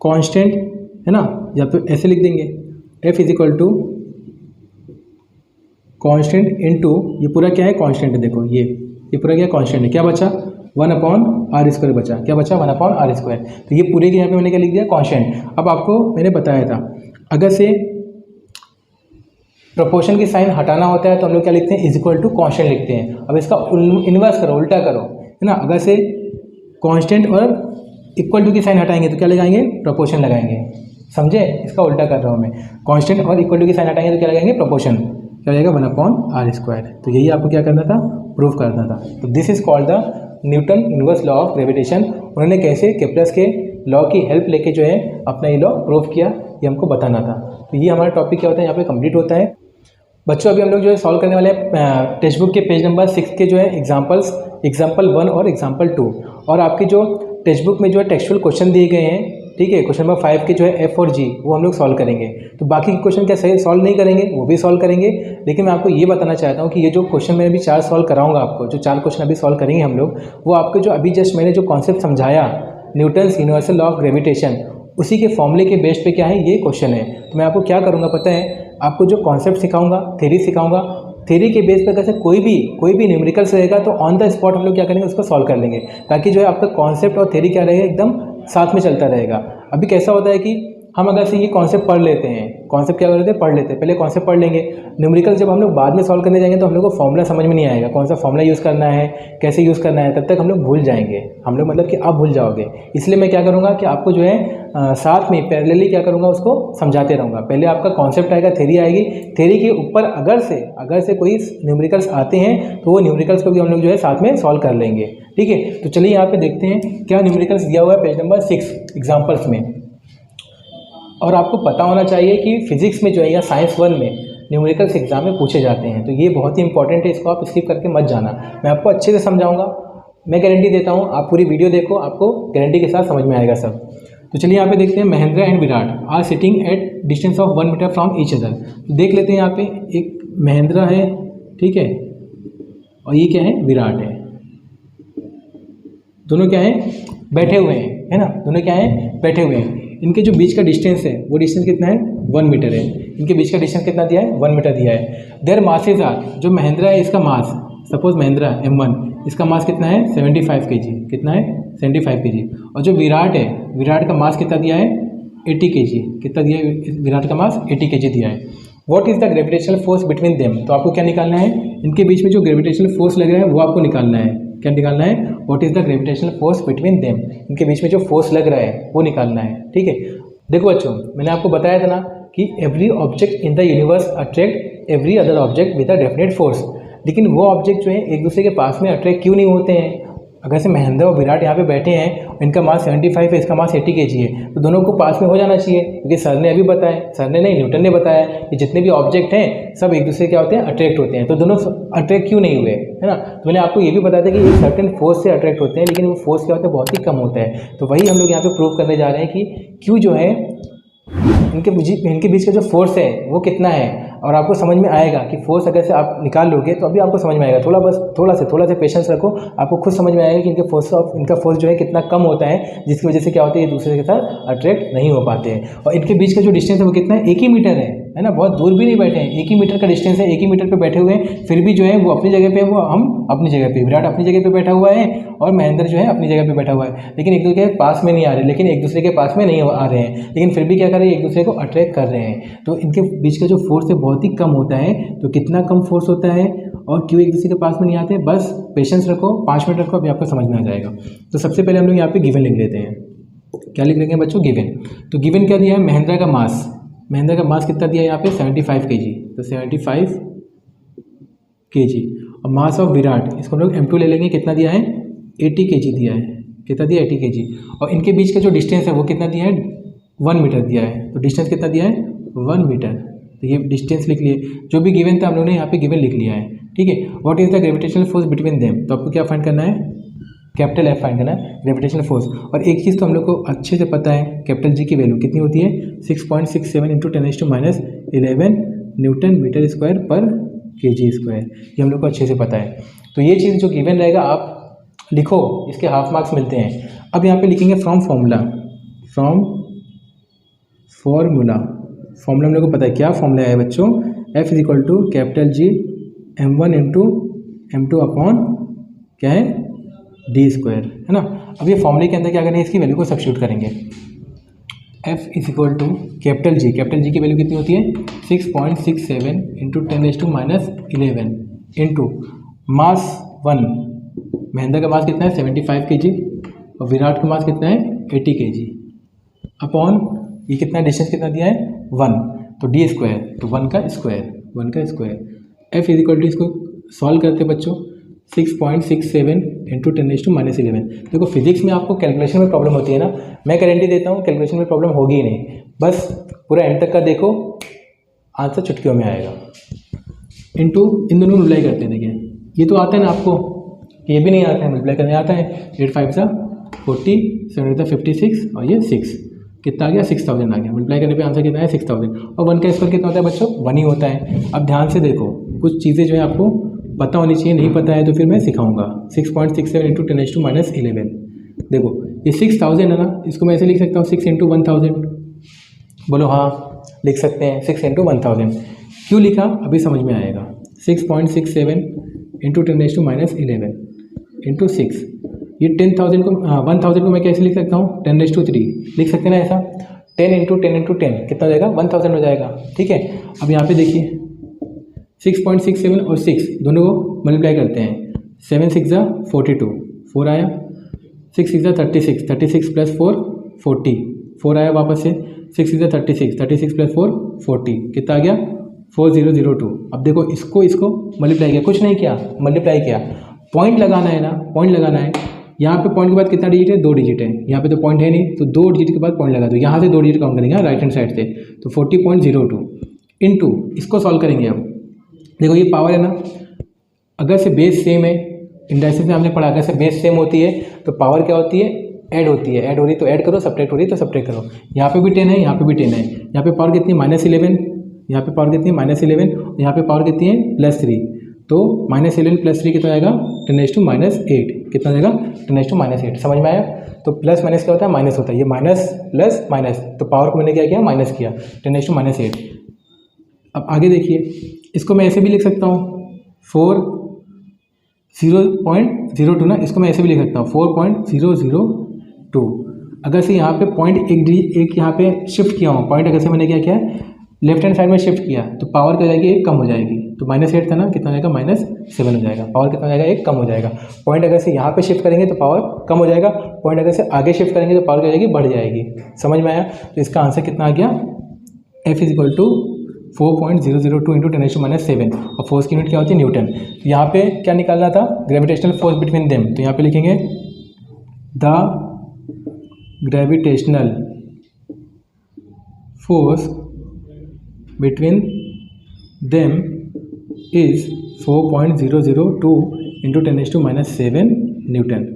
constant, है ना, या तो ऐसे लिख देंगे, F is equal to constant into ये पूरा क्या है, कांस्टेंट है। देखो ये पूरा क्या कांस्टेंट है, क्या बचा, 1/r² बचा, क्या बचा, 1/r²। तो ये पूरे के यहाँ पे मैंने क्या लिख दिया, कांस्टेंट। अब आपको मैंने बताया था, अगर से प्रोपोर्शन की साइन हटाना होता है तो हम लोग क्या लिखते हैं, इज इक्वल टू कांस्टेंट लिखते हैं। अब इसका इन्वर्स करो, उल्टा करो, है ना, अगर से कांस्टेंट और इक्वल टू की साइन हटाएंगे तो क्या लगाएंगे, प्रोपोर्शन लगाएंगे। समझे, इसका उल्टा कर रहा हूँ मैं, कांस्टेंट और इक्वल टू की साइन हटाएंगे तो क्या लगाएंगे, प्रोपोर्शन, क्या रहेगा, 1/r²। तो यही आपको क्या करना था, प्रूफ करना था। तो this is called the Newton inverse law of gravitation. उन्होंने कैसे केप्लर्स के लॉ की हेल्प लेके जो है अपना ये लॉ प्रूफ किया, ये हमको बताना था। तो ये हमारा टॉपिक क्या होता है, यहाँ पे कंप्लीट होता है। बच्चों अभी हम लोग जो है सॉल्व करने वाले हैं टेक्स्ट बुक के पेज नंबर 6 के जो है एग्जाम्पल 1 और एग्जाम्पल 2। और आपकी जो टेक्स्ट बुक में जो है टेक्सचुअल क्वेश्चन दिए गए हैं, ठीक है, क्वेश्चन नंबर 5 के जो है एफ और जी, वो हम लोग सॉल्व करेंगे। तो बाकी के क्वेश्चन क्या सही सॉल्व नहीं करेंगे, वो भी सॉल्व करेंगे। लेकिन मैं आपको ये बताना चाहता हूँ कि ये जो क्वेश्चन मैं अभी 4 सॉल्व कराऊंगा आपको, जो 4 क्वेश्चन अभी सॉल्व करेंगे हम लोग, वो आपको जो अभी जस्ट मैंने जो कॉन्सेप्ट समझाया Newton's universal law of gravitation, उसी के फॉर्मूले के बेस पे क्या है ये क्वेश्चन है। तो मैं आपको क्या करूँगा पता है, आपको जो कॉन्सेप्ट सिखाऊंगा, थ्योरी सिखाऊंगा, थ्योरी के बेस पर कैसे कोई भी न्यूमेरिकल्स रहेगा तो ऑन द स्पॉट हम लोग क्या करेंगे, उसको सॉल्व कर लेंगे, ताकि जो है आपका कॉन्सेप्ट और थ्योरी क्या रहेगा, एकदम साथ में चलता रहेगा। अभी कैसा होता है कि हम अगर से ये कॉन्सेप्ट पढ़ लेते हैं, कॉन्सेप्ट क्या करते हैं, पढ़ लेते हैं, पहले कॉन्सेप्ट पढ़ लेंगे, न्यूमेरिकल जब हम लोग बाद में सॉल्व करने जाएंगे तो हम लोग को फॉर्मूला समझ में नहीं आएगा, कौन सा फॉर्मूला यूज़ करना है, कैसे यूज़ करना है, तब तक हम लोग भूल जाएंगे, हम लोग मतलब कि आप भूल जाओगे। इसलिए मैं क्या करूँगा कि आपको जो है साथ में पैरेलली क्या करूँगा, उसको समझाते रहूँगा। पहले आपका कॉन्सेप्ट आएगा, थ्योरी आएगी, थ्योरी के ऊपर अगर से कोई न्यूमेरिकल्स आते हैं तो वो न्यूमेरिकल्स को भी हम लोग जो है साथ में सॉल्व कर लेंगे, ठीक है। तो चलिए यहाँ पे देखते हैं क्या न्यूमेरिकल्स दिया हुआ है पेज नंबर 6 एग्जाम्पल्स में। और आपको पता होना चाहिए कि फिजिक्स में जो है या साइंस 1 में न्यूमेरिकल्स एग्जाम में पूछे जाते हैं, तो ये बहुत ही इंपॉर्टेंट है, इसको आप स्किप करके मत जाना। मैं आपको अच्छे से समझाऊंगा, मैं गारंटी देता हूँ, आप पूरी वीडियो देखो, आपको गारंटी के साथ समझ में आएगा सब। तो चलिए यहाँ पे देखते हैं, Mahendra and Virat are sitting at distance of 1 metre from each other. देख लेते हैं यहाँ पे, एक महेंद्र है, ठीक है, और ये क्या है, विराट है। दोनों क्या हैं, बैठे हुए हैं, है ना, दोनों क्या हैं, बैठे हुए हैं। इनके जो बीच का डिस्टेंस है वो डिस्टेंस कितना है, 1 मीटर है। इनके बीच का डिस्टेंस कितना दिया है, 1 मीटर दिया है। देयर मासेज आर, जो महिंद्रा है इसका मास, सपोज महिंद्रा M1, इसका मास कितना है 75 kg, कितना है 75 kg। और जो विराट है, विराट का मास कितना दिया है 80 kg, कितना दिया है, विराट का मास 80 kg दिया है। What is the gravitational force between them, तो आपको क्या निकालना है, इनके बीच में जो ग्रेविटेशनल फोर्स लग रहा है वो आपको निकालना है। क्या निकालना है, what is the gravitational force between them, इनके बीच में जो फोर्स लग रहा है वो निकालना है। ठीक है, देखो बच्चों, मैंने आपको बताया था ना कि every object in the universe attract every other object with a definite force, लेकिन वो ऑब्जेक्ट जो है एक दूसरे के पास में अट्रैक्ट क्यों नहीं होते हैं। अगर से महिंद्रा और विराट यहाँ पे बैठे हैं, इनका मास 75 है, इसका मास 80 kg है, तो दोनों को पास में हो जाना चाहिए, क्योंकि सर ने अभी बताया, सर ने नहीं, न्यूटन ने बताया कि जितने भी ऑब्जेक्ट हैं सब एक दूसरे क्या होते हैं, अट्रैक्ट होते हैं। तो दोनों अट्रैक्ट क्यों नहीं हुए, है ना। तो मैंने आपको ये भी बताया था कि एक सर्टेन फोर्स से अट्रैक्ट होते हैं, लेकिन वो फोर्स क्या होता है, बहुत ही कम होता है। तो वही हम लोग यहाँ पे प्रूव करने जा रहे हैं कि क्यों जो है इनके बीच का जो फोर्स है वो कितना है। और आपको समझ में आएगा कि फोर्स अगर से आप निकाल लोगे तो अभी आपको समझ में आएगा। थोड़ा सा पेशेंस रखो, आपको खुद समझ में आएगा कि इनका फोर्स जो है कितना कम होता है, जिसकी वजह से क्या होता है, एक दूसरे के साथ अट्रैक्ट नहीं हो पाते हैं। और इनके बीच का जो डिस्टेंस है वो कितना है, 1 ही मीटर है ना, बहुत दूर भी नहीं बैठे हैं, 1 ही मीटर का डिस्टेंस है, 1 ही मीटर पर बैठे हुए हैं। फिर भी जो है वो अपनी जगह पे, वो हम अपनी जगह पे, विराट अपनी जगह पे बैठा हुआ है और महेंद्र जो है अपनी जगह पे बैठा हुआ है, लेकिन एक दूसरे के पास में नहीं आ रहे, लेकिन एक दूसरे के पास में नहीं आ रहे हैं, लेकिन फिर भी क्या कर रहे हैं, एक दूसरे को अट्रैक्ट कर रहे हैं। तो इनके बीच का जो फोर्स है बहुत ही कम होता है। तो कितना कम फोर्स होता है और क्यों एक दूसरे के पास में नहीं आते, बस पेशेंस रखो, 5 मिनट रखो, अभी आपको समझ में आ जाएगा। तो सबसे पहले हम लोग यहाँ पे गिवन लिख लेते हैं। क्या लिख लेंगे बच्चों, गिवन। तो गिवन क्या दिया है, महिंद्रा का मास कितना दिया है यहाँ पे 75 kg, तो 75 kg। और मास ऑफ विराट, इसको हम लोग M2 ले लेंगे, कितना दिया है 80 kg दिया है, कितना दिया 80 kg। और इनके बीच का जो डिस्टेंस है वो कितना दिया है 1 मीटर दिया है। तो डिस्टेंस कितना दिया है 1 मीटर, तो ये डिस्टेंस लिख लिए। जो भी गिवन था हम लोगों ने यहाँ पे गिवन लिख लिया है। ठीक है, what is the gravitational force between them, तो आपको क्या फाइंड करना है, कैपिटल F फाइंड करना है, ग्रेविटेशनल फोर्स। और एक चीज़ तो हम लोग को अच्छे से पता है, कैपिटल G की वैल्यू कितनी होती है 6.67 × 10⁻11 newton metre square per kg square, ये हम लोग को अच्छे से पता है। तो ये चीज़ जो गिवन रहेगा आप लिखो, इसके हाफ मार्क्स मिलते हैं। अब यहाँ पे लिखेंगे फ्रॉम फॉर्मूला हम लोग को पता है क्या फॉर्मूला है बच्चों, F = capital G m1 × m2 upon क्या है d स्क्वायर, है ना। अब ये फॉर्मूले के अंदर क्या करेंगे, इसकी वैल्यू को सब्स्टिट्यूट करेंगे। F = कैपिटल G की वैल्यू कितनी होती है 6.67 × 10⁻11 इंटू मास 1, महेंद्र का मास कितना है 75 kg और विराट का मास कितना है 80 kg अपॉन ये कितना डिस्टेंस कितना दिया है 1, तो d स्क्वायर, तो 1 का स्क्वायर। F = इसको सॉल्व करते बच्चों 6.67 × 10⁻11। देखो फिजिक्स में आपको कैलकुलेशन में प्रॉब्लम होती है ना, मैं गारंटी देता हूँ कैलकुलेशन में प्रॉब्लम होगी ही नहीं, बस पूरा एंड तक का देखो, आंसर चुटकियों में आएगा। इंटू इन दोनों मल्टीप्लाई करते हैं, देखिए ये तो आता है ना आपको, ये भी नहीं आता है, मल्टीप्लाई करने आता है। 8 5 सा 40, 7 सा 56 और ये 6, कितना आ गया 6000 आ गया। मल्टीप्लाई करने पे आंसर कितना है 6000। और 1 का स्क्वायर कितना होता है बच्चों 1 ही होता है। अब ध्यान से देखो, कुछ चीज़ें जो है आपको पता होनी चाहिए, नहीं पता है तो फिर मैं सिखाऊंगा। 6.67 × 10⁻11, देखो ये 6000 है ना, इसको मैं ऐसे लिख सकता हूँ 6 × 1000, बोलो हाँ लिख सकते हैं 6 × 1000। क्यों लिखा अभी समझ में आएगा। 6.67 × 10⁻11 इंटू 6, ये 10,000 को 1000 को मैं कैसे लिख सकता हूँ 10⁻3 लिख सकते हैं ना ऐसा। 10 × 10 × 10 कितना हो जाएगा 1000 हो जाएगा। ठीक है, अब यहाँ पे देखिए 6.67 और 6 दोनों को मल्टीप्लाई करते हैं। 7 6 ज़ा 42, 4 आया, 6 6 ज़ा 36, 36 + 4 40, 4 आया वापस से, 6 6 ज़ा 36, 36 + 4 40, कितना आ गया 4002। अब देखो इसको मल्टीप्लाई किया, कुछ नहीं किया, मल्टीप्लाई किया। पॉइंट लगाना है ना, पॉइंट लगाना है। यहाँ पे पॉइंट के बाद कितना डिजिट है 2 डिजिट है, यहाँ पे तो पॉइंट है नहीं, तो 2 डिजिट के बाद पॉइंट लगा दो। यहाँ से 2 डिजिट काउंट करेंगे राइट हैंड साइड से, तो 40.02 इंटू इसको सॉल्व करेंगे। अब देखो ये पावर है ना, अगर से बेस सेम है, इंडाइसिस में हमने पढ़ा अगर से बेस सेम होती है तो पावर क्या होती है ऐड होती है, ऐड हो रही तो ऐड करो, सब्ट्रैक्ट हो रही तो सब्ट्रैक्ट करो। यहाँ पे भी 10 है, यहाँ पे भी 10 है, यहाँ पे पावर कितनी -11, यहाँ पे पावर कितनी है -11, यहाँ पे पावर कितनी है +3, तो -11 + 3 कितना आएगा 10⁻⁸ कितना जाएगा 10⁻⁸। समझ में आया? तो प्लस माइनस क्या होता है, माइनस होता है, ये माइनस प्लस माइनस, तो पावर को मैंने क्या किया, माइनस किया, 10⁻⁸। अब आगे देखिए, इसको मैं ऐसे भी लिख सकता हूँ 0.02 ना, इसको मैं ऐसे भी लिख सकता हूँ 4.002। अगर से यहाँ पे पॉइंट एक यहाँ पे शिफ्ट किया हूँ, पॉइंट अगर से मैंने क्या किया लेफ्ट हैंड साइड में शिफ्ट किया तो पावर क्या हो जाएगी, एक कम हो जाएगी। तो -8 था ना, कितना हो जाएगा -7 हो जाएगा, पावर कितना हो जाएगा, एक कम हो जाएगा। पॉइंट अगर से यहाँ पे शिफ्ट करेंगे तो पावर कम हो जाएगा, पॉइंट अगर से आगे शिफ्ट करेंगे तो पावर क्या हो जाएगी, बढ़ जाएगी। समझ में आया? तो इसका आंसर कितना आ गया, F = 4.002 × 10⁻⁷। और फोर्स की यूनिट क्या होती है, न्यूटन। तो यहाँ पे क्या निकालना था, ग्रेविटेशनल फोर्स बिटवीन देम, तो यहाँ पे लिखेंगे the gravitational force between them is 4.002 × 10⁻⁷ Newton.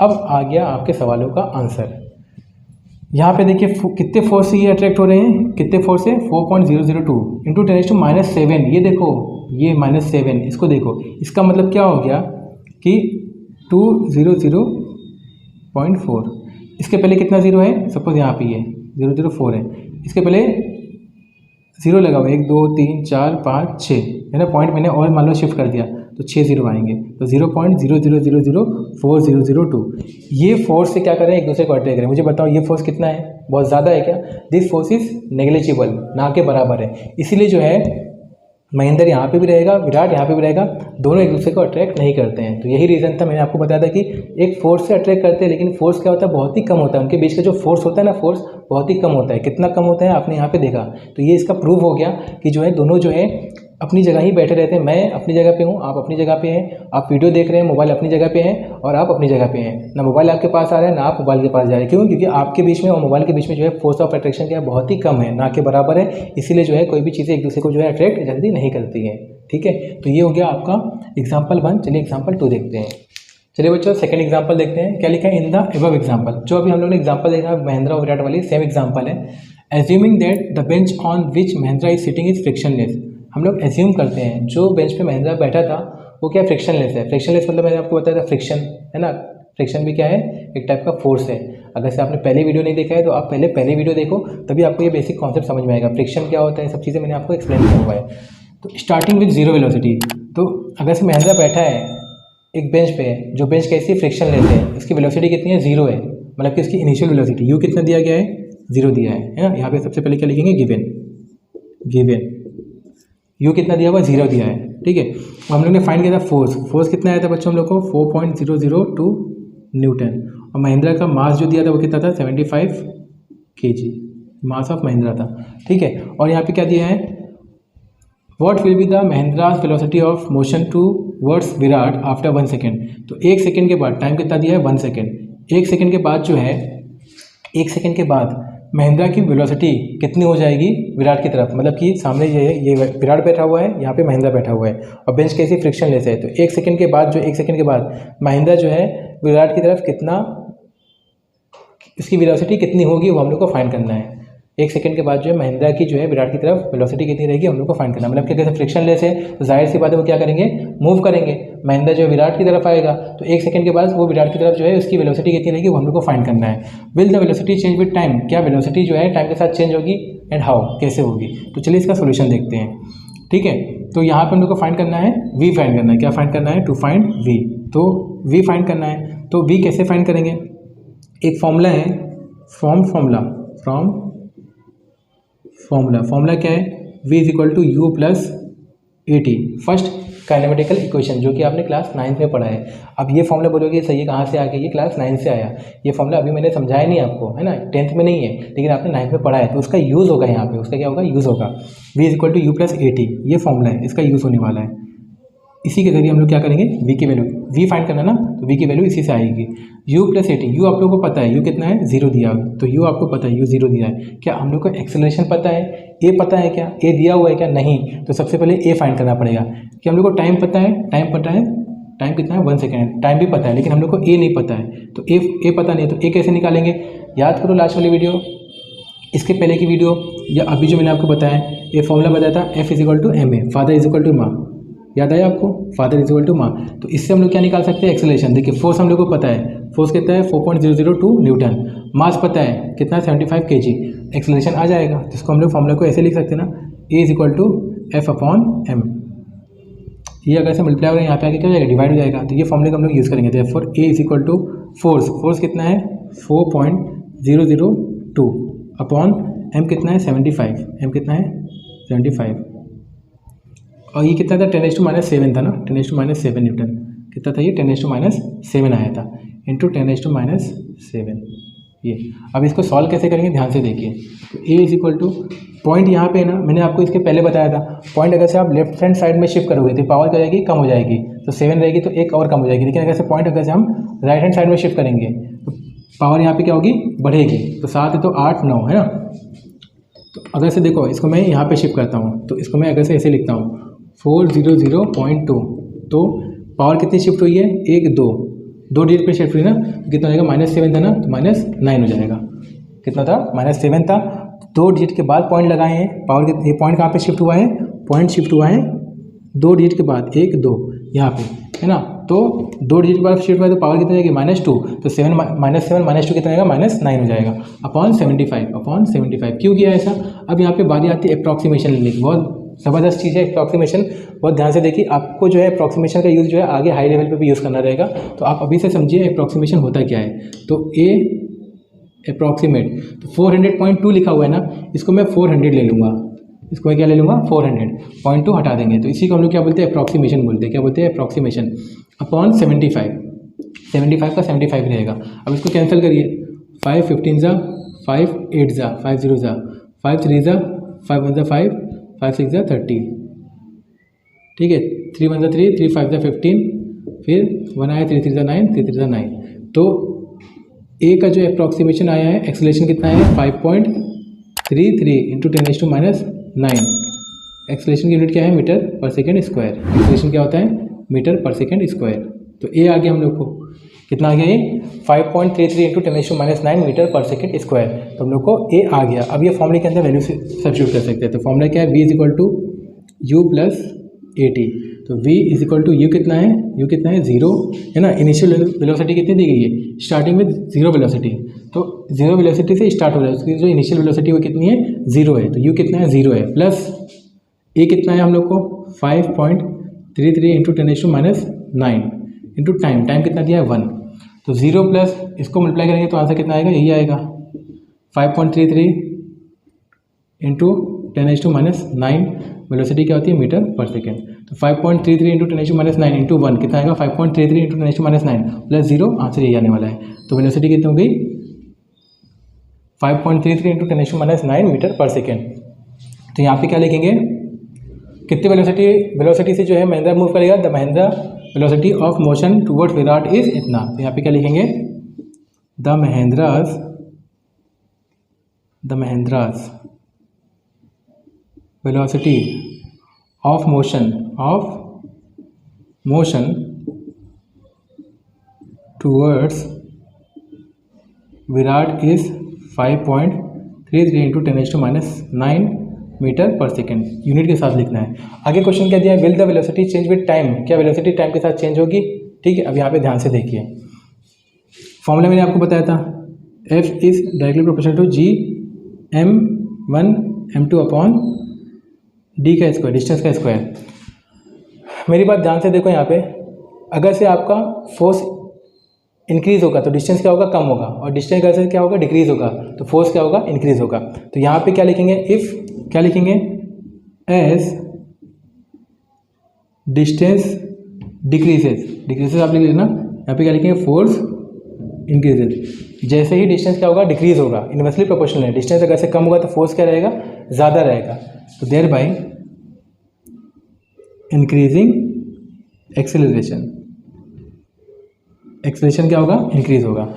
अब आ गया आपके सवालों का आंसर। यहाँ पे देखिए कितने फोर्स से ये अट्रैक्ट हो रहे हैं, कितने फोर्स से, 4.002 × 10⁻⁷। ये देखो, ये -7, इसको देखो, इसका मतलब क्या हो गया कि 200.4। इसके पहले कितना जीरो है, सपोज यहाँ पे ये 004 है, इसके पहले जीरो लगा हुआ है, 1 2 3 4 5 6 है ना, पॉइंट मैंने और मान लो शिफ्ट कर दिया तो 6 जीरो आएंगे, तो 0.0000402। ये फोर्स से क्या कर रहे हैं, एक दूसरे को अट्रैक्ट करें। मुझे बताओ ये फोर्स कितना है, बहुत ज़्यादा है क्या? दिस फोर्स इज नेग्लिजिबल, ना के बराबर है। इसीलिए जो है महेंद्र यहाँ पे भी रहेगा, विराट यहाँ पे भी रहेगा, दोनों एक दूसरे को अट्रैक्ट नहीं करते हैं। तो यही रीज़न था, मैंने आपको बताया था कि एक फोर्स से अट्रैक्ट करते हैं, लेकिन फोर्स क्या होता है, बहुत ही कम होता है। उनके बीच का जो फोर्स होता है ना, फोर्स बहुत ही कम होता है। कितना कम होता है आपने यहाँ पे देखा। तो ये इसका प्रूव हो गया कि जो है दोनों जो है अपनी जगह ही बैठे रहते हैं। मैं अपनी जगह पे हूँ, आप अपनी जगह पे हैं, आप वीडियो देख रहे हैं, मोबाइल अपनी जगह पे है और आप अपनी जगह पे हैं। ना मोबाइल आपके पास आ रहा है, ना आप मोबाइल के पास जा रहे हैं। क्यों? क्योंकि आपके बीच में और मोबाइल के बीच में जो है फोर्स ऑफ अट्रैक्शन क्या है, बहुत ही कम है, ना के बराबर है। इसीलिए जो है कोई भी चीज़ें एक दूसरे को जो है अट्रैक्ट जल्दी नहीं करती है। ठीक है, तो ये हो गया आपका एग्जाम्पल 1। चलिए एग्जाम्पल 2 देखते हैं। चलिए बच्चों सेकंड एग्जाम्पल देखते हैं, क्या लिखा है, इन द अबव एग्जाम्पल। जो अभी हम लोगों ने एग्जाम्पल देखा महेंद्रा और विराट वाली, सेम एग्जाम्पल है। Assuming that the bench on which Mahindra is sitting is frictionless. हम लोग एज्यूम करते हैं जो बेंच पे महेंद्रा बैठा था वो क्या फ्रिक्शनलेस है। फ्रिक्शनलेस मतलब मैंने आपको बताया था फ्रिक्शन है ना, फ्रिक्शन भी क्या है, एक टाइप का फोर्स है। अगर से आपने पहले वीडियो नहीं देखा है तो आप पहले वीडियो देखो, तभी आपको ये बेसिक कॉन्सेप्ट समझ में आएगा। फ्रिक्शन क्या होता है, सब चीज़ें मैंने आपको एक्सप्लेन किया हुआ है। तो स्टार्टिंग विद जीरो वेलोसिटी, तो अगर से महेंद्रा बैठा है एक बेंच पे, जो बेंच कैसी फ्रिक्शन लेते हैं, इसकी वेलोसिटी कितनी है, 0 है। मतलब कि इसकी इनिशियल वेलोसिटी यू कितना दिया गया है, 0 दिया है ना। यहाँ पे सबसे पहले क्या लिखेंगे, गिवन यू कितना दिया हुआ, 0 दिया है। ठीक है, हम लोग ने फाइंड किया था फोर्स कितना आया था बच्चों हम लोग को, 4.002 न्यूटन। और महेंद्रा का मास जो दिया था वो कितना था, 75 kg मास ऑफ महेंद्रा था। ठीक है, और यहाँ पे क्या दिया है, what will be the Mahendra's velocity of motion towards Virat after 1 second. तो 1 सेकेंड के बाद, टाइम कितना दिया है, 1 सेकेंड। 1 सेकेंड के बाद जो है, 1 सेकेंड के बाद महेंद्रा की वेलोसिटी कितनी हो जाएगी विराट की तरफ। मतलब कि सामने ये विराट बैठा हुआ है, यहाँ पे महेंद्रा बैठा हुआ है और बेंच कैसी फ्रिक्शन लेस है। तो 1 सेकेंड के बाद, जो 1 सेकेंड के बाद महेंद्रा जो है विराट की तरफ कितना, इसकी वेलोसिटी कितनी होगी वो हम लोग को फाइंड करना है। 1 सेकंड के बाद जो है महेंद्रा की जो है विराट की तरफ वेलोसिटी कितनी रहेगी हम लोग को फाइंड करना। मतलब कि अगर फ्रिक्शन लेस है तो जाहिर सी बात है वो क्या करेंगे, मूव करेंगे। महेंद्रा जो है विराट की तरफ आएगा तो 1 सेकंड के बाद वो विराट की तरफ जो है उसकी वेलोसिटी कितनी रहेगी वो हम लोग को फाइंड करना है। Will the velocity change with time, क्या वेलोसिटी जो है टाइम के साथ चेंज होगी एंड हाउ, कैसे होगी। तो चलिए इसका सोल्यूशन देखते हैं। ठीक है, तो यहाँ पर हम लोग को फाइंड करना है, वी फाइंड करना है। क्या फाइंड करना है, टू फाइंड वी। तो वी फाइंड करना है, तो वी कैसे फाइंड करेंगे, एक फॉर्मूला है, फॉर्मूला क्या है, v is equal to U plus A T, first kinematical equation, जो कि आपने क्लास 9th में पढ़ा है। अब ये फॉर्मूला बोलोगे सही है कहाँ से आ गया, ये क्लास 9 से आया। ये फॉर्मूला अभी मैंने समझाया नहीं आपको, है ना, 10th में नहीं है, लेकिन आपने 9th में पढ़ा है, तो उसका यूज़ होगा यहाँ पे। उसका क्या होगा, यूज़ होगा। v is equal to U plus A T, ये फॉर्मूला है, इसका यूज़ होने वाला है। इसी के जरिए हम लोग क्या करेंगे, v की वैल्यू, v फाइंड करना ना, तो v की वैल्यू इसी से आएगी। u plus A T, you आप लोगों को पता है, u कितना है, 0 दिया, तो u आपको पता है, u 0 दिया है। क्या हम लोग को एक्सेलरेशन पता है, a पता है क्या, a दिया हुआ है क्या, नहीं। तो सबसे पहले a फाइंड करना पड़ेगा। क्या हम लोग को टाइम पता है, टाइम कितना है, 1 सेकेंड, टाइम भी पता है, लेकिन हम लोग को a नहीं पता है। तो a पता नहीं है, तो a कैसे निकालेंगे, याद करो लास्ट वाली वीडियो, इसके पहले की वीडियो, या अभी जो मैंने आपको बताया, ये फॉर्मूला बताया था, f is equal to M A, father is equal to माँ, याद आया आपको, फादर इज इक्वल टू माँ। तो इससे हम लोग क्या निकाल सकते हैं, एक्सेलरेशन। देखिए फोर्स हम लोग को पता है, फोर्स कितना है 4.002 न्यूटन, मास पता है कितना 75 kg, एक्सेलरेशन आ जाएगा। जिसको हम लोग फॉर्मूला को ऐसे लिख सकते हैं ना, A is equal to F upon M. ये अगर से मल्टीप्लाई होगा यहाँ पे आके क्या हो जाएगा, डिवाइड हो जाएगा। तो ये फॉर्मूले को हम लोग यूज़ करेंगे। Therefore A is equal to force कितना है 4.002 अपॉन एम कितना है 75, एम कितना है 75, और ये कितना था 10⁻⁷ था ना, 10⁻⁷ न्यूटन। कितना था ये 10⁻⁷ आया था, इंटू 10⁻⁷। ये अब इसको सॉल्व कैसे करेंगे ध्यान से देखिए। तो ए इज इक्वल टू पॉइंट यहाँ पे ना, मैंने आपको इसके पहले बताया था, पॉइंट अगर से आप लेफ्ट हैंड साइड में शिफ्ट करोगे तो पावर क्या हो जाएगी, कम हो जाएगी। तो 7 रहेगी तो एक और कम हो जाएगी। लेकिन अगर से पॉइंट अगर से हम राइट हैंड साइड में शिफ्ट करेंगे तो पावर यहाँ पे क्या होगी, बढ़ेगी। तो 7 है तो 8 9 है ना। तो अगर से देखो इसको मैं यहाँ पे शिफ्ट करता हूँ, तो इसको मैं अगर से ऐसे लिखता हूँ 400.2, तो पावर कितनी शिफ्ट हुई है, 1 2 डिजिट पे शिफ्ट हुई ना। कितना हो जाएगा, -7 था ना, तो -9 हो जाएगा। कितना था, -7 था। 2 डिजिट के बाद पॉइंट लगाए हैं, पावर ये पॉइंट कहाँ पे शिफ्ट हुआ है, पॉइंट शिफ्ट हुआ है 2 डिजिट के बाद 1 2 यहाँ पे है ना। तो 2 डिजिट के बाद शिफ्ट हुआ है तो पावर कितना जाएगी, -2। तो 7 -2 कितना जाएगा, -9 हो जाएगा अपॉन 75। क्यों किया ऐसा। अब यहाँ पे बारी आती है अप्रॉक्सीमेशन लेने की। बहुत ज़बरदस्त चीज़ है अप्रॉक्सीमेशन, बहुत ध्यान से देखिए। आपको जो है अप्रॉक्सीमेशन का यूज़ जो है आगे हाई लेवल पे भी यूज़ करना रहेगा। तो आप अभी से समझिए अप्रॉक्सीमेशन होता क्या है। तो ए अप्रॉक्सीमेट, तो 400.2 लिखा हुआ है ना, इसको मैं 400 ले लूँगा। इसको मैं क्या ले लूँगा, 400.2 हटा देंगे। तो इसी को हम लोग क्या बोलते हैं, अप्रॉक्सीमेशन बोलते हैं। क्या बोलते हैं, अप्रॉक्सीमेशन अपॉन 75 का 75 रहेगा। अब इसको कैंसिल करिए, 5 15 ज़ा 5 8 ज़ा 5 0 ज़ा 5 3 ज़ा 5 1 ज़ा 5 5 6 ज़ा 30, ठीक है। 3 1 ज़ा 3 3 5 ज़ा 15, फिर 1 आया 3 3 ज़ा 9 3 3 ज़ा 9। तो ए का जो अप्रॉक्सीमेशन आया है, एक्सेलरेशन कितना है 5.33 इंटू 10⁻⁹। एक्सेलरेशन की यूनिट क्या है, metre per second square. Acceleration क्या होता है, मीटर पर सेकेंड स्क्वायर। तो ए आ गया हम लोग को, कितना आ गया ये 5.33 into 10⁻⁹ metre per second square. तो हम लोग को ए आ गया। अब ये फॉर्मूले के अंदर वैल्यू से सब्स्टिट्यूट कर सकते हैं। तो फॉर्मूला क्या है, v is equal to U plus A T. तो v is equal to U कितना है, u कितना है 0 है ना। इनिशियल वेलोसिटी कितनी दी गई है, स्टार्टिंग में 0 वेलोसिटी। तो 0 वेलोसिटी से स्टार्ट हो रहा है, उसकी जो इनिशियल वेलोसिटी वो कितनी है 0 है। तो u कितना है 0 है, प्लस ए कितना है हम लोग को 5.33 इंटू 10⁻⁹ इंटू टाइम कितना दिया है 1। तो 0 प्लस इसको मल्टीप्लाई करेंगे तो आंसर कितना आएगा, यही आएगा 5.33 इंटू 10⁻⁹। वेलोसिटी क्या होती है, मीटर पर सेकेंड। तो 5.33 इंटू 10⁻⁹ इंटू 1 कितना आएगा, 5.33 इंटू 10⁻⁹ प्लस 0, आंसर यही आने वाला है। तो वेलोसिटी कितनी हो गई 5.33 इंटू 10⁻⁹ मीटर पर सेकेंड। तो यहाँ पे क्या लिखेंगे, कितनी वेलोसिटी से जो है महिंद्रा मूव करेगा, the Mahindra velocity of motion towards Virat is इतना। तो यहाँ पे क्या लिखेंगे, the Mahindra's velocity of motion towards Virat is 5.33 into 10⁻⁹ metre per second. Unit के साथ लिखना है। आगे क्वेश्चन क्या दिया है, will the velocity change with time. क्या वेलोसिटी टाइम के साथ चेंज होगी, ठीक है। अब यहाँ पे ध्यान से देखिए, फॉर्मूला मैंने आपको बताया था, F is directly proportional to G(m1 m2 upon d का स्क्वायर, डिस्टेंस का स्क्वायर। मेरी बात ध्यान से देखो, यहाँ पे अगर से आपका फोर्स इंक्रीज होगा तो डिस्टेंस क्या होगा, कम होगा, और डिस्टेंस अगर से क्या होगा, डिक्रीज होगा, तो फोर्स क्या होगा, इंक्रीज होगा। तो यहाँ पे क्या लिखेंगे, इफ़ क्या लिखेंगे, एज डिस्टेंस डिक्रीजेज आप लिख लेना। यहाँ पे क्या लिखेंगे, फोर्स इंक्रीजेज। जैसे ही डिस्टेंस क्या होगा, डिक्रीज होगा, इनवर्सली प्रोपोर्शनल है। डिस्टेंस अगर से कम होगा तो फोर्स क्या रहेगा, ज़्यादा रहेगा। तो देयर बाय इंक्रीजिंग एक्सेलरेशन क्या होगा, इंक्रीज होगा।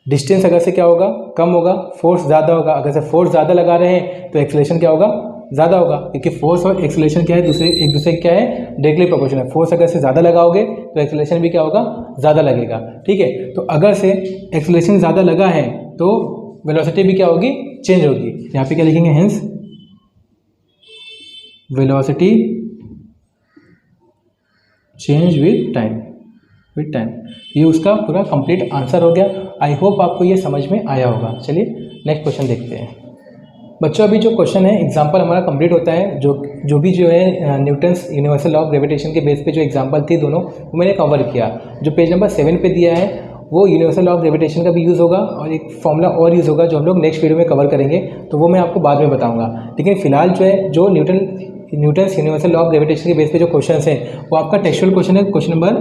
डिस्टेंस अगर से क्या होगा, कम होगा, फोर्स ज़्यादा होगा। अगर से फोर्स ज़्यादा लगा रहे हैं तो एक्सेलरेशन क्या होगा, ज़्यादा होगा, क्योंकि फोर्स और एक्सेलरेशन क्या है, एक दूसरे क्या है, डायरेक्टली प्रोपोर्शनल है। फोर्स अगर से ज़्यादा लगाओगे तो एक्सेलरेशन भी क्या होगा, ज़्यादा लगेगा, ठीक है। तो अगर से एक्सेलरेशन ज़्यादा लगा है तो वेलोसिटी भी क्या होगी, चेंज होगी। यहाँ पे क्या लिखेंगे, hence velocity change with time. ये उसका पूरा कंप्लीट आंसर हो गया। आई होप आपको ये समझ में आया होगा। चलिए नेक्स्ट क्वेश्चन देखते हैं बच्चों। अभी जो क्वेश्चन है एग्जांपल हमारा कंप्लीट होता है। जो भी जो है Newton's universal law of gravitation के बेस पे जो एग्जांपल थी दोनों वो मैंने कवर किया। जो पेज नंबर 7 पे दिया है वो यूनिवर्सल लॉ ऑफ ग्रेविटेशन का भी यूज़ होगा और एक फॉर्मूला और यूज़ होगा जो हम लोग नेक्स्ट वीडियो में कवर करेंगे, तो वो मैं आपको बाद में बताऊँगा। लेकिन फिलहाल जो है जो Newton's universal law of gravitation के बेस पे जो क्वेश्चन है वो आपका टेक्सचुअल क्वेश्चन है, क्वेश्चन नंबर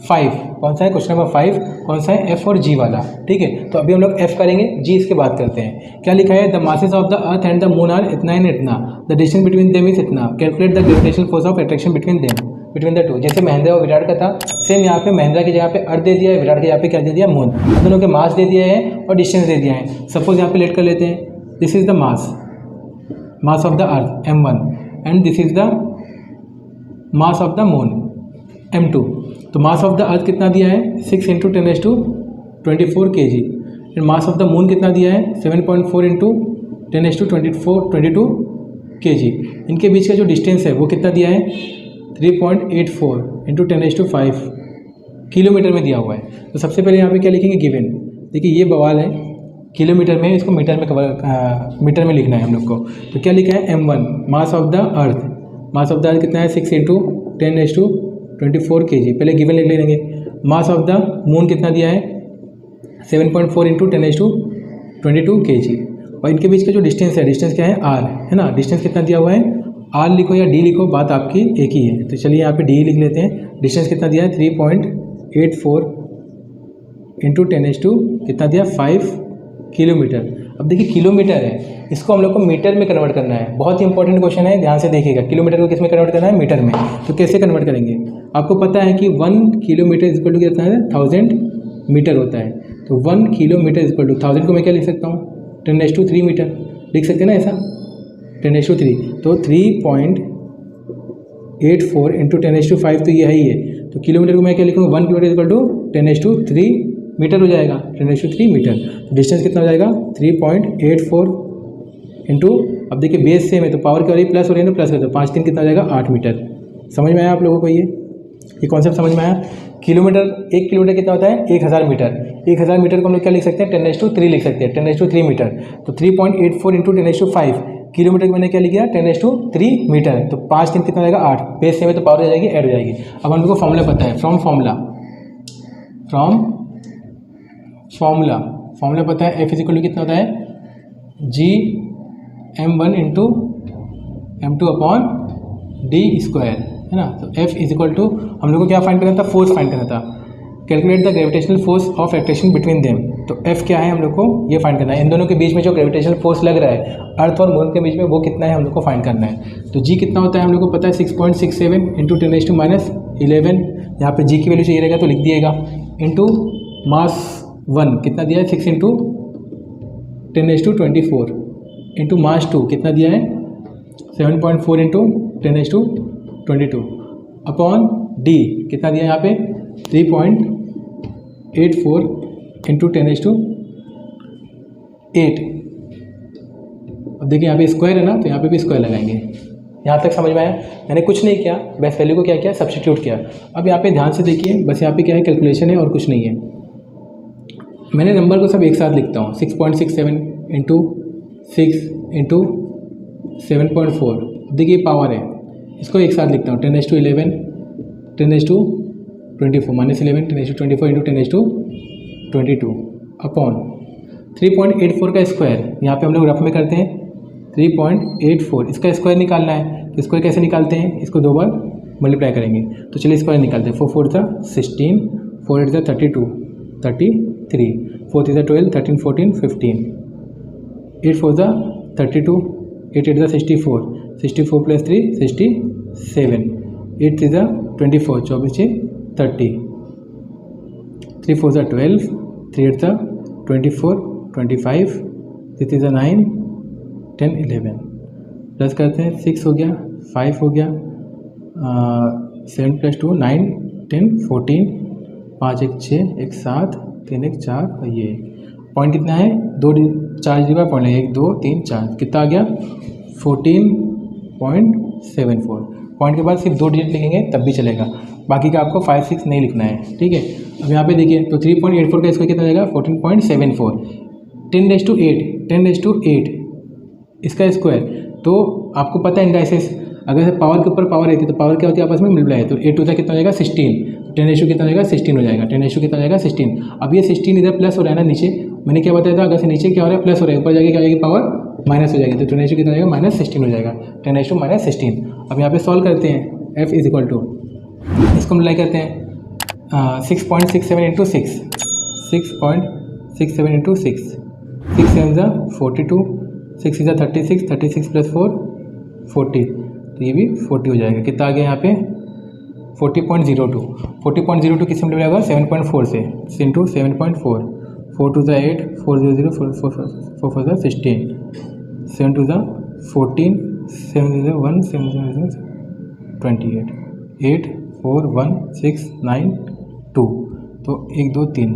5। कौन सा है क्वेश्चन नंबर 5? कौन सा है? एफ और जी वाला। ठीक है, तो अभी हम लोग एफ करेंगे, जी इसके बाद करते हैं। क्या लिखा है? The masses of the earth and the moon are इतना एंड इतना, the distance between them is इतना, calculate the gravitational force of attraction between the two. जैसे महेंद्रा और विराट का था, सेम यहाँ पे महेंद्रा की जगह पे अर्थ दे दिया है, विराट की जगह पे क्या दे दिया? मून। दोनों के मास दे दिया है और डिस्टेंस दे दिया है। सपोज यहाँ पे लेट कर लेते हैं, this is the mass of the earth m1 and this is the mass of the moon m2। तो मास ऑफ द अर्थ कितना दिया है? 6 × 10⁻24 kg and mass of the moon कितना दिया है? 7.4 × 10⁻22 kg। इनके बीच का जो डिस्टेंस है वो कितना दिया है? 3.84 × 10⁵ किलोमीटर में दिया हुआ है। तो सबसे पहले यहाँ पे क्या लिखेंगे? गिवन। देखिए ये बवाल है, किलोमीटर में, इसको मीटर में मीटर में लिखना है हम लोग को। तो क्या लिखा है? m1 mass of the earth. Mass of the अर्थ कितना है? 6 × 10⁻24 kg। पहले गिवन लिख लेंगे। मास ऑफ द मून कितना दिया है? 7.4 × 10⁻22 kg। और इनके बीच का जो डिस्टेंस है, डिस्टेंस क्या है? r है ना। डिस्टेंस कितना दिया हुआ है? r लिखो या d लिखो, बात आपकी एक ही है। तो चलिए यहाँ पे d लिख लेते हैं। डिस्टेंस कितना दिया है? 3.84 × 10⁻, कितना दिया? 5 किलोमीटर। अब देखिए किलोमीटर है, इसको हम लोग को मीटर में कन्वर्ट करना है। बहुत ही इंपॉर्टेंट क्वेश्चन है, ध्यान से देखिएगा। किलोमीटर को किस में कन्वर्ट करना है? मीटर में। तो कैसे कन्वर्ट करेंगे? आपको पता है कि 1 किलोमीटर इक्वल टू कितना है? 1000 मीटर होता है। तो 1 किलोमीटर इक्वल टू 1000 को मैं क्या लिख सकता हूँ? 10⁻³ मीटर लिख सकते हैं ना ऐसा, 10⁻3। तो 3.84 × 10⁻5 तो यही है। तो किलोमीटर को मैं क्या लिखूँगा? 1 किलोमीटर इक्वल टू 10⁻3 मीटर हो जाएगा, 10⁻3 मीटर। डिस्टेंस कितना हो जाएगा? 3.84 इंटू, अब देखिए बेस सेम है तो पावर क्या हो रही है? प्लस हो रही है ना, प्लस कर दो, 5 3 कितना हो जाएगा? 8 मीटर। समझ में आया आप लोगों को? ये कॉन्सेप्ट समझ में आया? किलोमीटर, 1 किलोमीटर कितना होता है? 1000 मीटर। 1000 मीटर को हम लोग क्या लिख सकते हैं? 10⁻3 लिख सकते हैं, 10⁻3 मीटर। तो 3.84 × 10⁻5 किलोमीटर को मैंने क्या लिख दिया? 10⁻3 मीटर। तो 5 3 कितना हो जाएगा? 8। बेस सेम है तो पावर हो जाएगी, ऐड हो जाएगी। अब हम लोग को फॉर्मूला पता है, फॉर्मूला पता है। F = कितना होता है? G m1 × m2 upon d², है ना। तो F = हम लोग को क्या फाइंड करना था? फोर्स फाइंड करना था। Calculate the gravitational force of attraction between them. तो F क्या है हम लोग को? ये फाइंड करना है। इन दोनों के बीच में जो ग्रेविटेशनल फोर्स लग रहा है अर्थ और मून के बीच में, वो कितना है हम लोग को फाइंड करना है। तो G कितना होता है हम लोग को पता है? 6.67 × 10⁻11। यहाँ पे G की वैल्यू चाहिए रहेगा तो लिख दिएगा, इंटू मास 1 कितना दिया है? 6 × 10⁻24 इंटू मास 2 कितना दिया है? 7.4 × 10⁻22 अपॉन D कितना दिया है यहाँ पे? 3.84 × 10⁸8। अब देखिए यहाँ पे स्क्वायर है ना, तो यहाँ पे भी स्क्वायर लगाएंगे। यहाँ तक समझ में आया? मैंने कुछ नहीं किया, बस वैल्यू को क्या किया? सब्स्टिट्यूट किया। अब यहाँ पे ध्यान से देखिए, बस यहाँ पे क्या है? कैलकुलेशन है और कुछ नहीं है। मैंने नंबर को सब एक साथ लिखता हूँ, 6.67 × 6 × 7.4। देखिए पावर है, इसको एक साथ लिखता हूँ, 10⁻11 10⁻24 -11 10⁻24 × 10⁻22 अपॉन 3.84 का स्क्वायर। यहाँ पे हम लोग रफ में करते हैं 3.84, इसका स्क्वायर निकालना है। तो स्क्वायर कैसे निकालते हैं? इसको 2 बार मल्टीप्लाई करेंगे। तो चलिए स्क्वायर निकालते हैं। 4 4 16, 4 8 32 33, 4 3 12 13 14 15, 8 4 32, 8 8 64, 64 + 3 67, 8 3 24, 24 30, 3 4 12, 3 8 24, 25, 3 3 9 10 11। प्लस करते हैं, 6 हो गया, 5 हो गया, 7 + 2 9 10 14, 5 1 6 1 7 3 1 4 और ये पॉइंट कितना है? 2 4 डिजिट का पॉइंट है, 1 2 3 4, कितना आ गया? 14.74। पॉइंट के बाद सिर्फ 2 डिजिट लिखेंगे तब भी चलेगा। बाकी का आपको 5 6 नहीं लिखना है, ठीक है। अब यहाँ पे देखिए तो 3.84 का स्क्वायर कितना जाएगा 14.74, 10⁸ इसका स्क्वायर। तो आपको पता है इंडाइसिस, अगर पावर के ऊपर पावर रहती है तो पावर क्या होती है आपस में मल्टीप्लाई है, तो 8 टू ज़ा कितना हो जाएगा 16, 10 कितना हो जाएगा 16 हो जाएगा, 10 कितना हो जाएगा 16। अब ये 16 इधर प्लस हो रहा है ना नीचे, मैंने क्या बताया था अगर से नीचे क्या हो रहा है प्लस हो रहा है, ऊपर जाके क्या हो जाएगी पावर माइनस हो जाएगी, तो 10 कितना हो जाएगा -16 हो जाएगा, 10 - 16। अब यहाँ पे सॉल्व करते हैं, f इज इक्वल टू इसको मिलाई करते हैं 6.67 इंटू 6, 6.67 इंटू 6, 6 7 ज़ा 42, 6 ज़ा 36, 36 प्लस 4 40, तो ये भी 40 हो जाएगा। कितना आ गया यहाँ पे 40.02, 40.02 किस में मिलेगा 7.4 से इंटू 7.4, 4 2 ज़ा 8, 4 0 0 4 4 ज़ा 16, 7 2 ज़ा 14, 7 0 1 7 0 0 28, 8 4 1 6 9 2, तो 1 2 3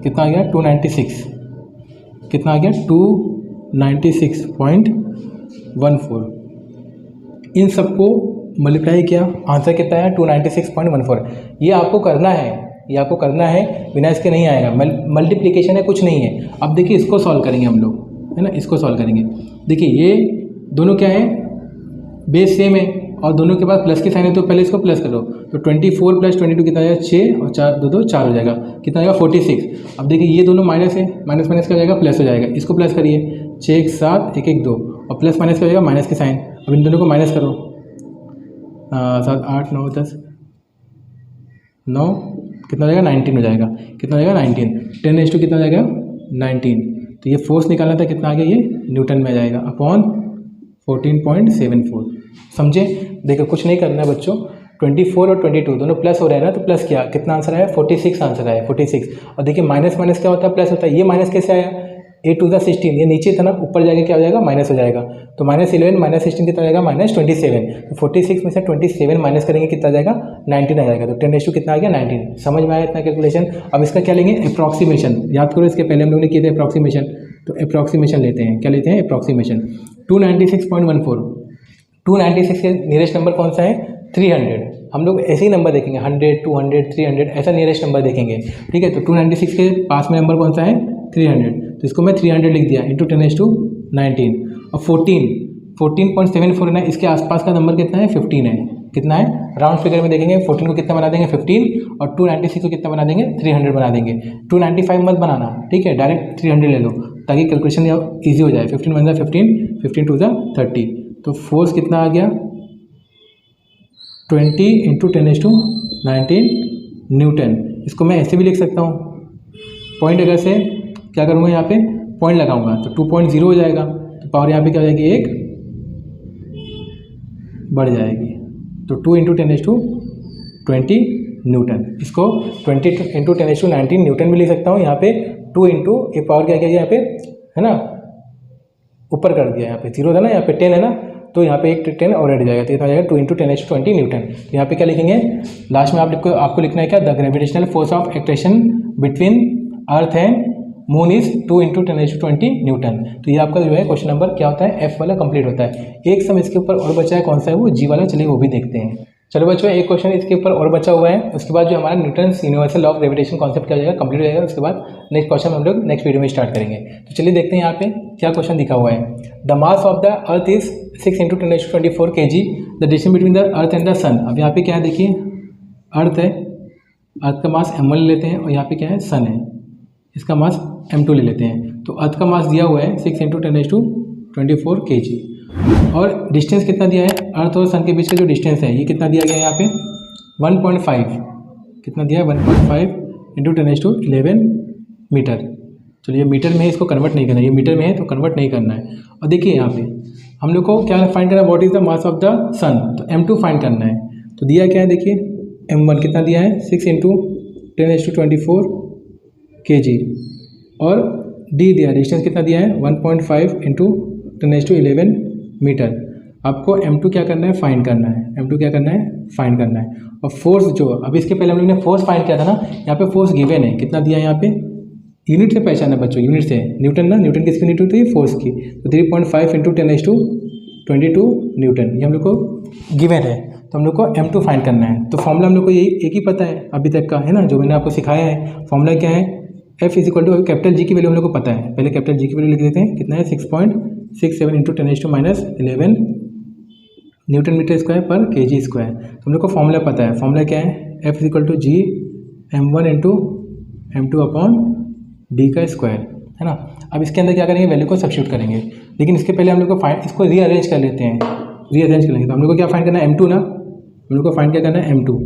कितना आ गया 296, कितना आ गया 296.14। इन सबको मल्टीप्लाई किया, आंसर कितना है 296.14। ये आपको करना है, ये आपको करना है, बिना इसके नहीं आएगा। मल्टीप्लिकेशन है, कुछ नहीं है। अब देखिए इसको सॉल्व करेंगे हम लोग, है ना, इसको सॉल्व करेंगे। देखिए ये दोनों क्या है, बेस सेम है और दोनों के पास प्लस के साइन है, तो पहले इसको प्लस करो, तो 24 + 22 कितना आएगा 6 और 4 2 2 4 हो जाएगा, कितना आएगा 46। अब देखिए ये दोनों माइनस है, माइनस माइनस का हो जाएगा प्लस हो जाएगा, इसको प्लस करिए 6 1 7 1 1 2 और प्लस माइनस का हो जाएगा माइनस के साइन। अब इन दोनों को माइनस करो, 7 8 9 10 9 कितना हो जाएगा 19 हो जाएगा, कितना हो जाएगा 19, 10⁻² कितना हो जाएगा 19। तो ये फोर्स निकालना था, कितना आ गया ये न्यूटन में जाएगा अपॉन 14.74। समझे। देखो कुछ नहीं करना है बच्चों, 24 और 22 दोनों प्लस हो रहे हैं ना, तो प्लस किया, कितना आंसर आया 46 आंसर आया 46। और देखिए माइनस माइनस क्या होता है प्लस होता है, ये माइनस कैसे आया 8 2 ज़ा 16, ये नीचे था ना, ऊपर जाके क्या हो जाएगा माइनस हो जाएगा, तो -11 - 16 कितना हो जाएगा -27। तो 46 में से 27 माइनस करेंगे कितना आ जाएगा 19 आ जाएगा, तो 10⁻² कितना आ गया 19। समझ में आया इतना कैलकुलेशन। अब इसका क्या लेंगे अप्रॉक्सीमेशन, याद करो इसके पहले हम लोग ने किए थे अप्रॉक्सीमेशन, तो अप्रॉक्सीमेशन लेते हैं, क्या लेते हैं अप्रॉक्सीमेशन 296.14। 296 के नियरेस्ट नंबर कौन सा है 300। हम लोग ऐसे ही नंबर देखेंगे 100 200 300 ऐसा नियरेस्ट नंबर देखेंगे, ठीक है। तो 296 के पास में नंबर कौन सा है 300, तो इसको मैं 300 लिख दिया इंटू 10⁻19। और 14.74 है ना, इसके आसपास का नंबर कितना है 15 है, कितना है राउंड फिगर में देखेंगे 14 को कितना बना देंगे 15 और 296 को कितना बना देंगे 300 बना देंगे। 295 मत बनाना, ठीक है, डायरेक्ट 300 ले लो ताकि कैलकुलेशन ईजी हो जाए। 15 1 ज़ा 15, 15 2 ज़ा 30, तो फोर्स कितना आ गया 20 इंटू 10⁻19 न्यूटन। इसको मैं ऐसे भी लिख सकता हूँ, पॉइंट अगर से क्या करूँगा यहाँ पे पॉइंट लगाऊंगा तो 2.0 हो जाएगा, तो पावर यहाँ पे क्या हो जाएगी 1 बढ़ जाएगी, तो 2 इंटू 10⁻20 न्यूटन। इसको 20 इंटू 10⁻19 न्यूटन भी लिख सकता हूँ। यहाँ पे 2 इंटू ये पावर क्या किया यहाँ पे, है ना, ऊपर कर दिया, यहाँ पे 0 था ना, यहाँ पे 10 है ना, तो यहाँ पे एक 10 और ऐड जाएगा, तो इतना हो जाएगा 2 इंटू 10⁻20 न्यूटन। तो यहाँ पे क्या लिखेंगे लास्ट में आपको लिखना है क्या, the gravitational force of attraction between earth and moon is 2 into 10⁻20 newton. तो ये आपका जो है क्वेश्चन नंबर क्या होता है F वाला कंप्लीट होता है। एक सम इसके ऊपर और बचा है, कौन सा है वो G वाला, चलिए वो भी देखते हैं। चलो बच्चों एक क्वेश्चन इसके ऊपर और बचा हुआ है, उसके बाद जो हमारा Newton's universal law of gravitation concept क्या हो जाएगा कंप्लीट हो जाएगा। उसके बाद नेक्स्ट क्वेश्चन हम लोग नेक्स्ट वीडियो में स्टार्ट करेंगे। तो चलिए देखते हैं यहाँ पे क्या क्वेश्चन दिखा हुआ है। The mass of the earth is 6 into 10⁻24 kg, the distance between the earth and the sun. अब यहाँ पे क्या है देखिए, अर्थ है, अर्थ का मास m1 लेते हैं और यहाँ पे क्या है सन है, इसका मास m2 ले लेते हैं। तो अर्थ का मास दिया हुआ है 6 इंटू 10⁻24 kg और डिस्टेंस कितना दिया है, अर्थ और सन के बीच का जो डिस्टेंस है ये कितना दिया गया है यहाँ पे 1.5, कितना दिया है 1.5 इंटू 10⁻11 मीटर। चलिए मीटर में है, इसको कन्वर्ट नहीं करना है, ये मीटर में है तो कन्वर्ट नहीं करना है। और देखिए यहाँ पे हम लोग को क्या फाइंड करना है, what is the mass of the sun, तो m2 फाइंड करना है। तो दिया क्या है देखिए m1 कितना दिया है 6 इंटू 10⁻24 kg और d दिया डिस्टेंस कितना दिया है 1.5 इंटू 10⁻11 मीटर। आपको m2 क्या करना है फाइंड करना है, m2 क्या करना है फाइंड करना है। और फोर्स जो अभी इसके पहले हम लोग ने फोर्स फाइंड किया था ना, यहाँ पे फोर्स गिवन है, कितना दिया है यहाँ पे यूनिट से पहचाना बच्चों, यूनिट से न्यूटन ना, न्यूटन किसकी यूनिट होती है फोर्स की, तो 3.5 इंटू 10⁻22 न्यूटन ये हम लोग को गिवन है। तो हम लोग को m2 फाइंड करना है। तो फॉर्मूला हम लोग को यही एक ही पता है अभी तक का, है ना, जो मैंने आपको सिखाया है। फॉर्मूला क्या है, F is equal to capital G की वैल्यू हम लोग को पता है, पहले कैपिटल G की वैल्यू लिख देते हैं, कितना है 6.67 into 10⁻11 newton metre square per kg square. तो हम लोग को फॉर्मूला पता है, फॉर्मूला क्या है, F is equal to G m1 into m2 upon D का स्क्वायर, है ना। अब इसके अंदर क्या करेंगे, वैल्यू को सब्स्टिट्यूट करेंगे, लेकिन इसके पहले हम लोग को इसको रीअरेंज कर लेते हैं, रीअरेंज कर लेंगे। तो हम लोग को क्या फाइंड करना है, m2 ना, हम लोग को फाइंड क्या करना है m2।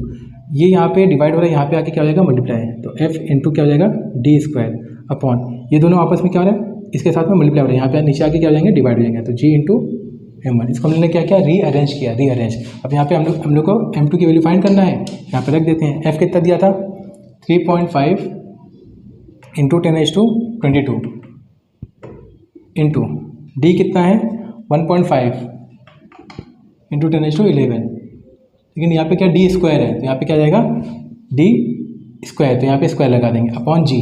ये यहाँ पे डिवाइड हो रहा है, यहाँ पे आके क्या हो जाएगा, मल्टीप्लाई है, तो f इंटू क्या हो जाएगा डी स्क्वायर अपॉन, ये दोनों आपस में क्या हो रहा है, इसके साथ में मल्टीप्लाई हो रहा है, यहाँ पे नीचे आके क्या हो जाएंगे, डिवाइड हो जाएंगे, तो g इंटू m1। इसको हमने क्या किया, रीअरेंज किया, रीअरेंज। अब यहाँ पे हम लोग को m2 की वैल्यू फाइंड करना है, यहाँ पे रख देते हैं। f कितना दिया था 3.5 इंटू 10⁻22 इंटू डी कितना है 1.5 इंटू 10⁻11, लेकिन यहाँ पे क्या डी स्क्वायर है, तो यहाँ पे क्या जाएगा डी स्क्वायर, तो यहाँ पे स्क्वायर लगा देंगे अपॉन जी।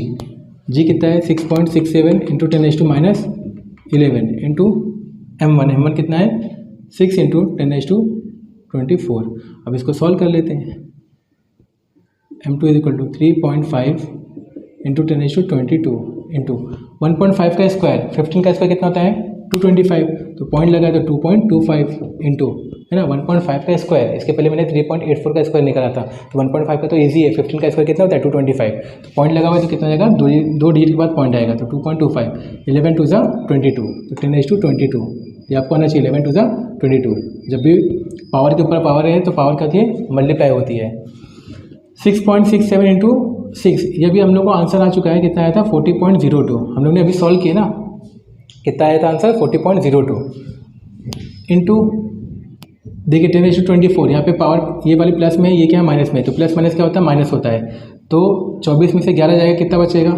जी कितना है 6.67 इंटू 10⁻11 इंटू m1 कितना है 6 इंटू 10⁻24। अब इसको सॉल्व कर लेते हैं। m2 is equal to 3.5 into 10⁻22 into 1.5 का स्क्वायर, 15 का स्क्वायर कितना होता है 225, तो पॉइंट लगाए तो 2.25 इंटू, है ना, 1.5 का स्क्वायर। इसके पहले मैंने 3.84 का स्क्वायर निकाला था, तो 1.5 का तो इजी है, 15 का स्क्वायर कितना होता है 225, तो पॉइंट लगा हुआ है तो कितना जाएगा, दो डिजिट के बाद पॉइंट आएगा, तो 2.25, 11 टू ज़ा 22, तो 10⁻22, ये आपको आना चाहिए 11 टू ज़ा 22। जब भी पावर के ऊपर पावर है तो पावर क्या होती है, मल्टीप्लाई होती है। 6.67 इंटू 6, ये भी हम लोग को आंसर आ चुका है, कितना आया था 40.02, हम लोग ने अभी सॉल्व किया ना, कितना आया था आंसर 40.02 इंटू, देखिए 10⁻24, यहाँ पे पावर ये वाली प्लस में है, ये क्या है माइनस में, तो प्लस माइनस क्या होता है, माइनस होता है, तो 24 में से 11 जाएगा, कितना बचेगा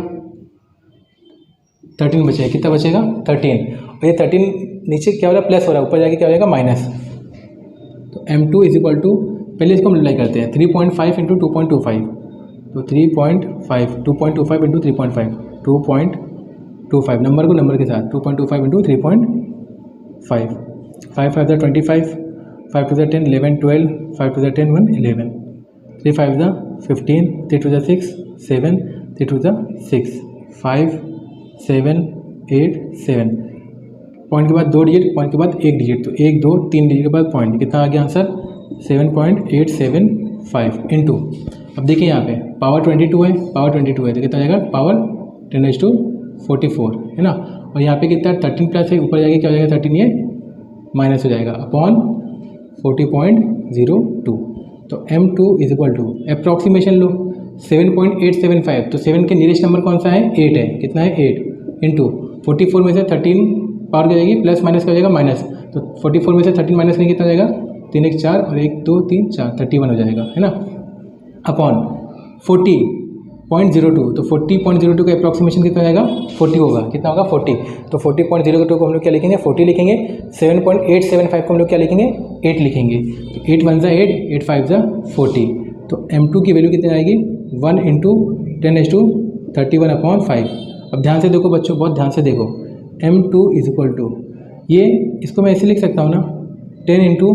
13 बचेगा, कितना बचेगा 13, और ये 13 नीचे क्या हो रहा है प्लस हो रहा है, ऊपर जाके क्या हो जाएगा माइनस। तो m2 इज इक्वल टू, पहले इसको मल्टीप्लाई करते हैं, 3.5 इंटू 2.25, तो 3.5 2.25 इंटू 3.5 2.25, नंबर को नंबर के साथ 2.25 इंटू 3.5, 5 5 25, 5 2 10, 11 12, 5 2 10 1 11, 3 5 15, 3 2 6 7, 3 2 6 5 7 8 7, पॉइंट के बाद 2 डिजिट, पॉइंट के बाद 1 डिजिट, तो 1 2 3 डिजिट के बाद पॉइंट, कितना आ गया आंसर 7.875 इंटू, अब देखिए यहाँ पे पावर 22 है, पावर 22 है, तो कितना जाएगा पावर 10⁻44, है ना, और यहाँ पे कितना 13 प्लस है, ऊपर जाके क्या हो जाएगा 13, ये माइनस हो जाएगा अपॉन 40.02। तो m2 is equal to, approximation लो 7.875, तो 7 के नियरेस्ट नंबर कौन सा है 8 है, कितना है 8 इंटू 44 में से 13 पावर क्या जाएगी, प्लस माइनस का हो जाएगा माइनस, तो 44 में से 13 माइनस नहीं कितना जाएगा 3 1 4 और 1 2 3 4 31 हो जाएगा, है ना, अपॉन 40.02, तो 40.02 का अप्रॉक्सीमेशन कितना जाएगा 40 होगा, कितना होगा 40, तो 40.02 को हम लोग क्या लिखेंगे 40 लिखेंगे, 7.875 को हम लोग क्या लिखेंगे 8 लिखेंगे, तो 8 1 ज़ा 8, 8 5 ज़ा 40, तो m2 की वैल्यू कितनी आएगी 1 इंटू 10⁻31 अपॉन 5। अब ध्यान से देखो बच्चों, बहुत ध्यान से देखो, m2 इज इक्वल टू, ये इसको मैं ऐसे लिख सकता हूँ ना 10 इंटू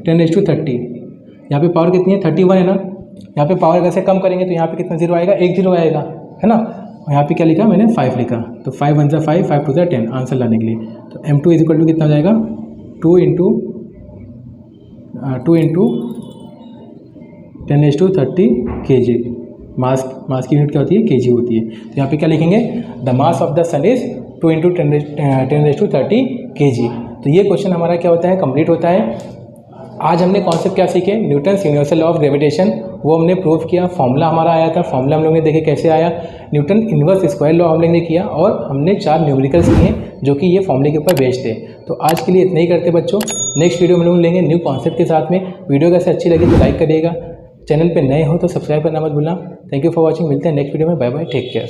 10⁻30, यहाँ पे पावर कितनी है 31 है ना, यहाँ पे पावर अगर से कम करेंगे तो यहाँ पे कितना 0 आएगा, 1 0 आएगा, है ना, और यहाँ पे क्या लिखा मैंने 5 लिखा, तो 5 1 ज़ा 5, 5 2 ज़ा 10 आंसर लाने के लिए, तो m2 इज इक्वल टू कितना हो जाएगा 2 इंटू 10⁻30 kg, मास की यूनिट क्या होती है kg होती है, तो यहाँ पे क्या लिखेंगे the mass of the sun is 2 into 10⁻30 kg। तो ये क्वेश्चन हमारा क्या होता है, कंप्लीट होता है। आज हमने कॉन्सेप्ट क्या सीखे, Newton's universal law of gravitation, वो हमने प्रूव किया, फॉर्मूला हमारा आया था, फॉर्मूला हम लोग ने देखे कैसे आया, न्यूटन इन्वर्स स्क्वायर लॉ हम लोग ने किया, और हमने 4 न्यूमेरिकल्स किए जो कि ये फॉर्मूले के ऊपर बेस्ड थे। तो आज के लिए इतना ही करते बच्चों, नेक्स्ट वीडियो में हम लोग लेंगे न्यू कॉन्सेप्ट के साथ में। वीडियो कैसे अच्छी लगी तो लाइक करिएगा, चैनल पर नए हो तो सब्सक्राइब करना मत भूलना। थैंक यू फॉर वॉचिंग, मिलते हैं नेक्स्ट वीडियो में, बाय बाय, टेक केयर।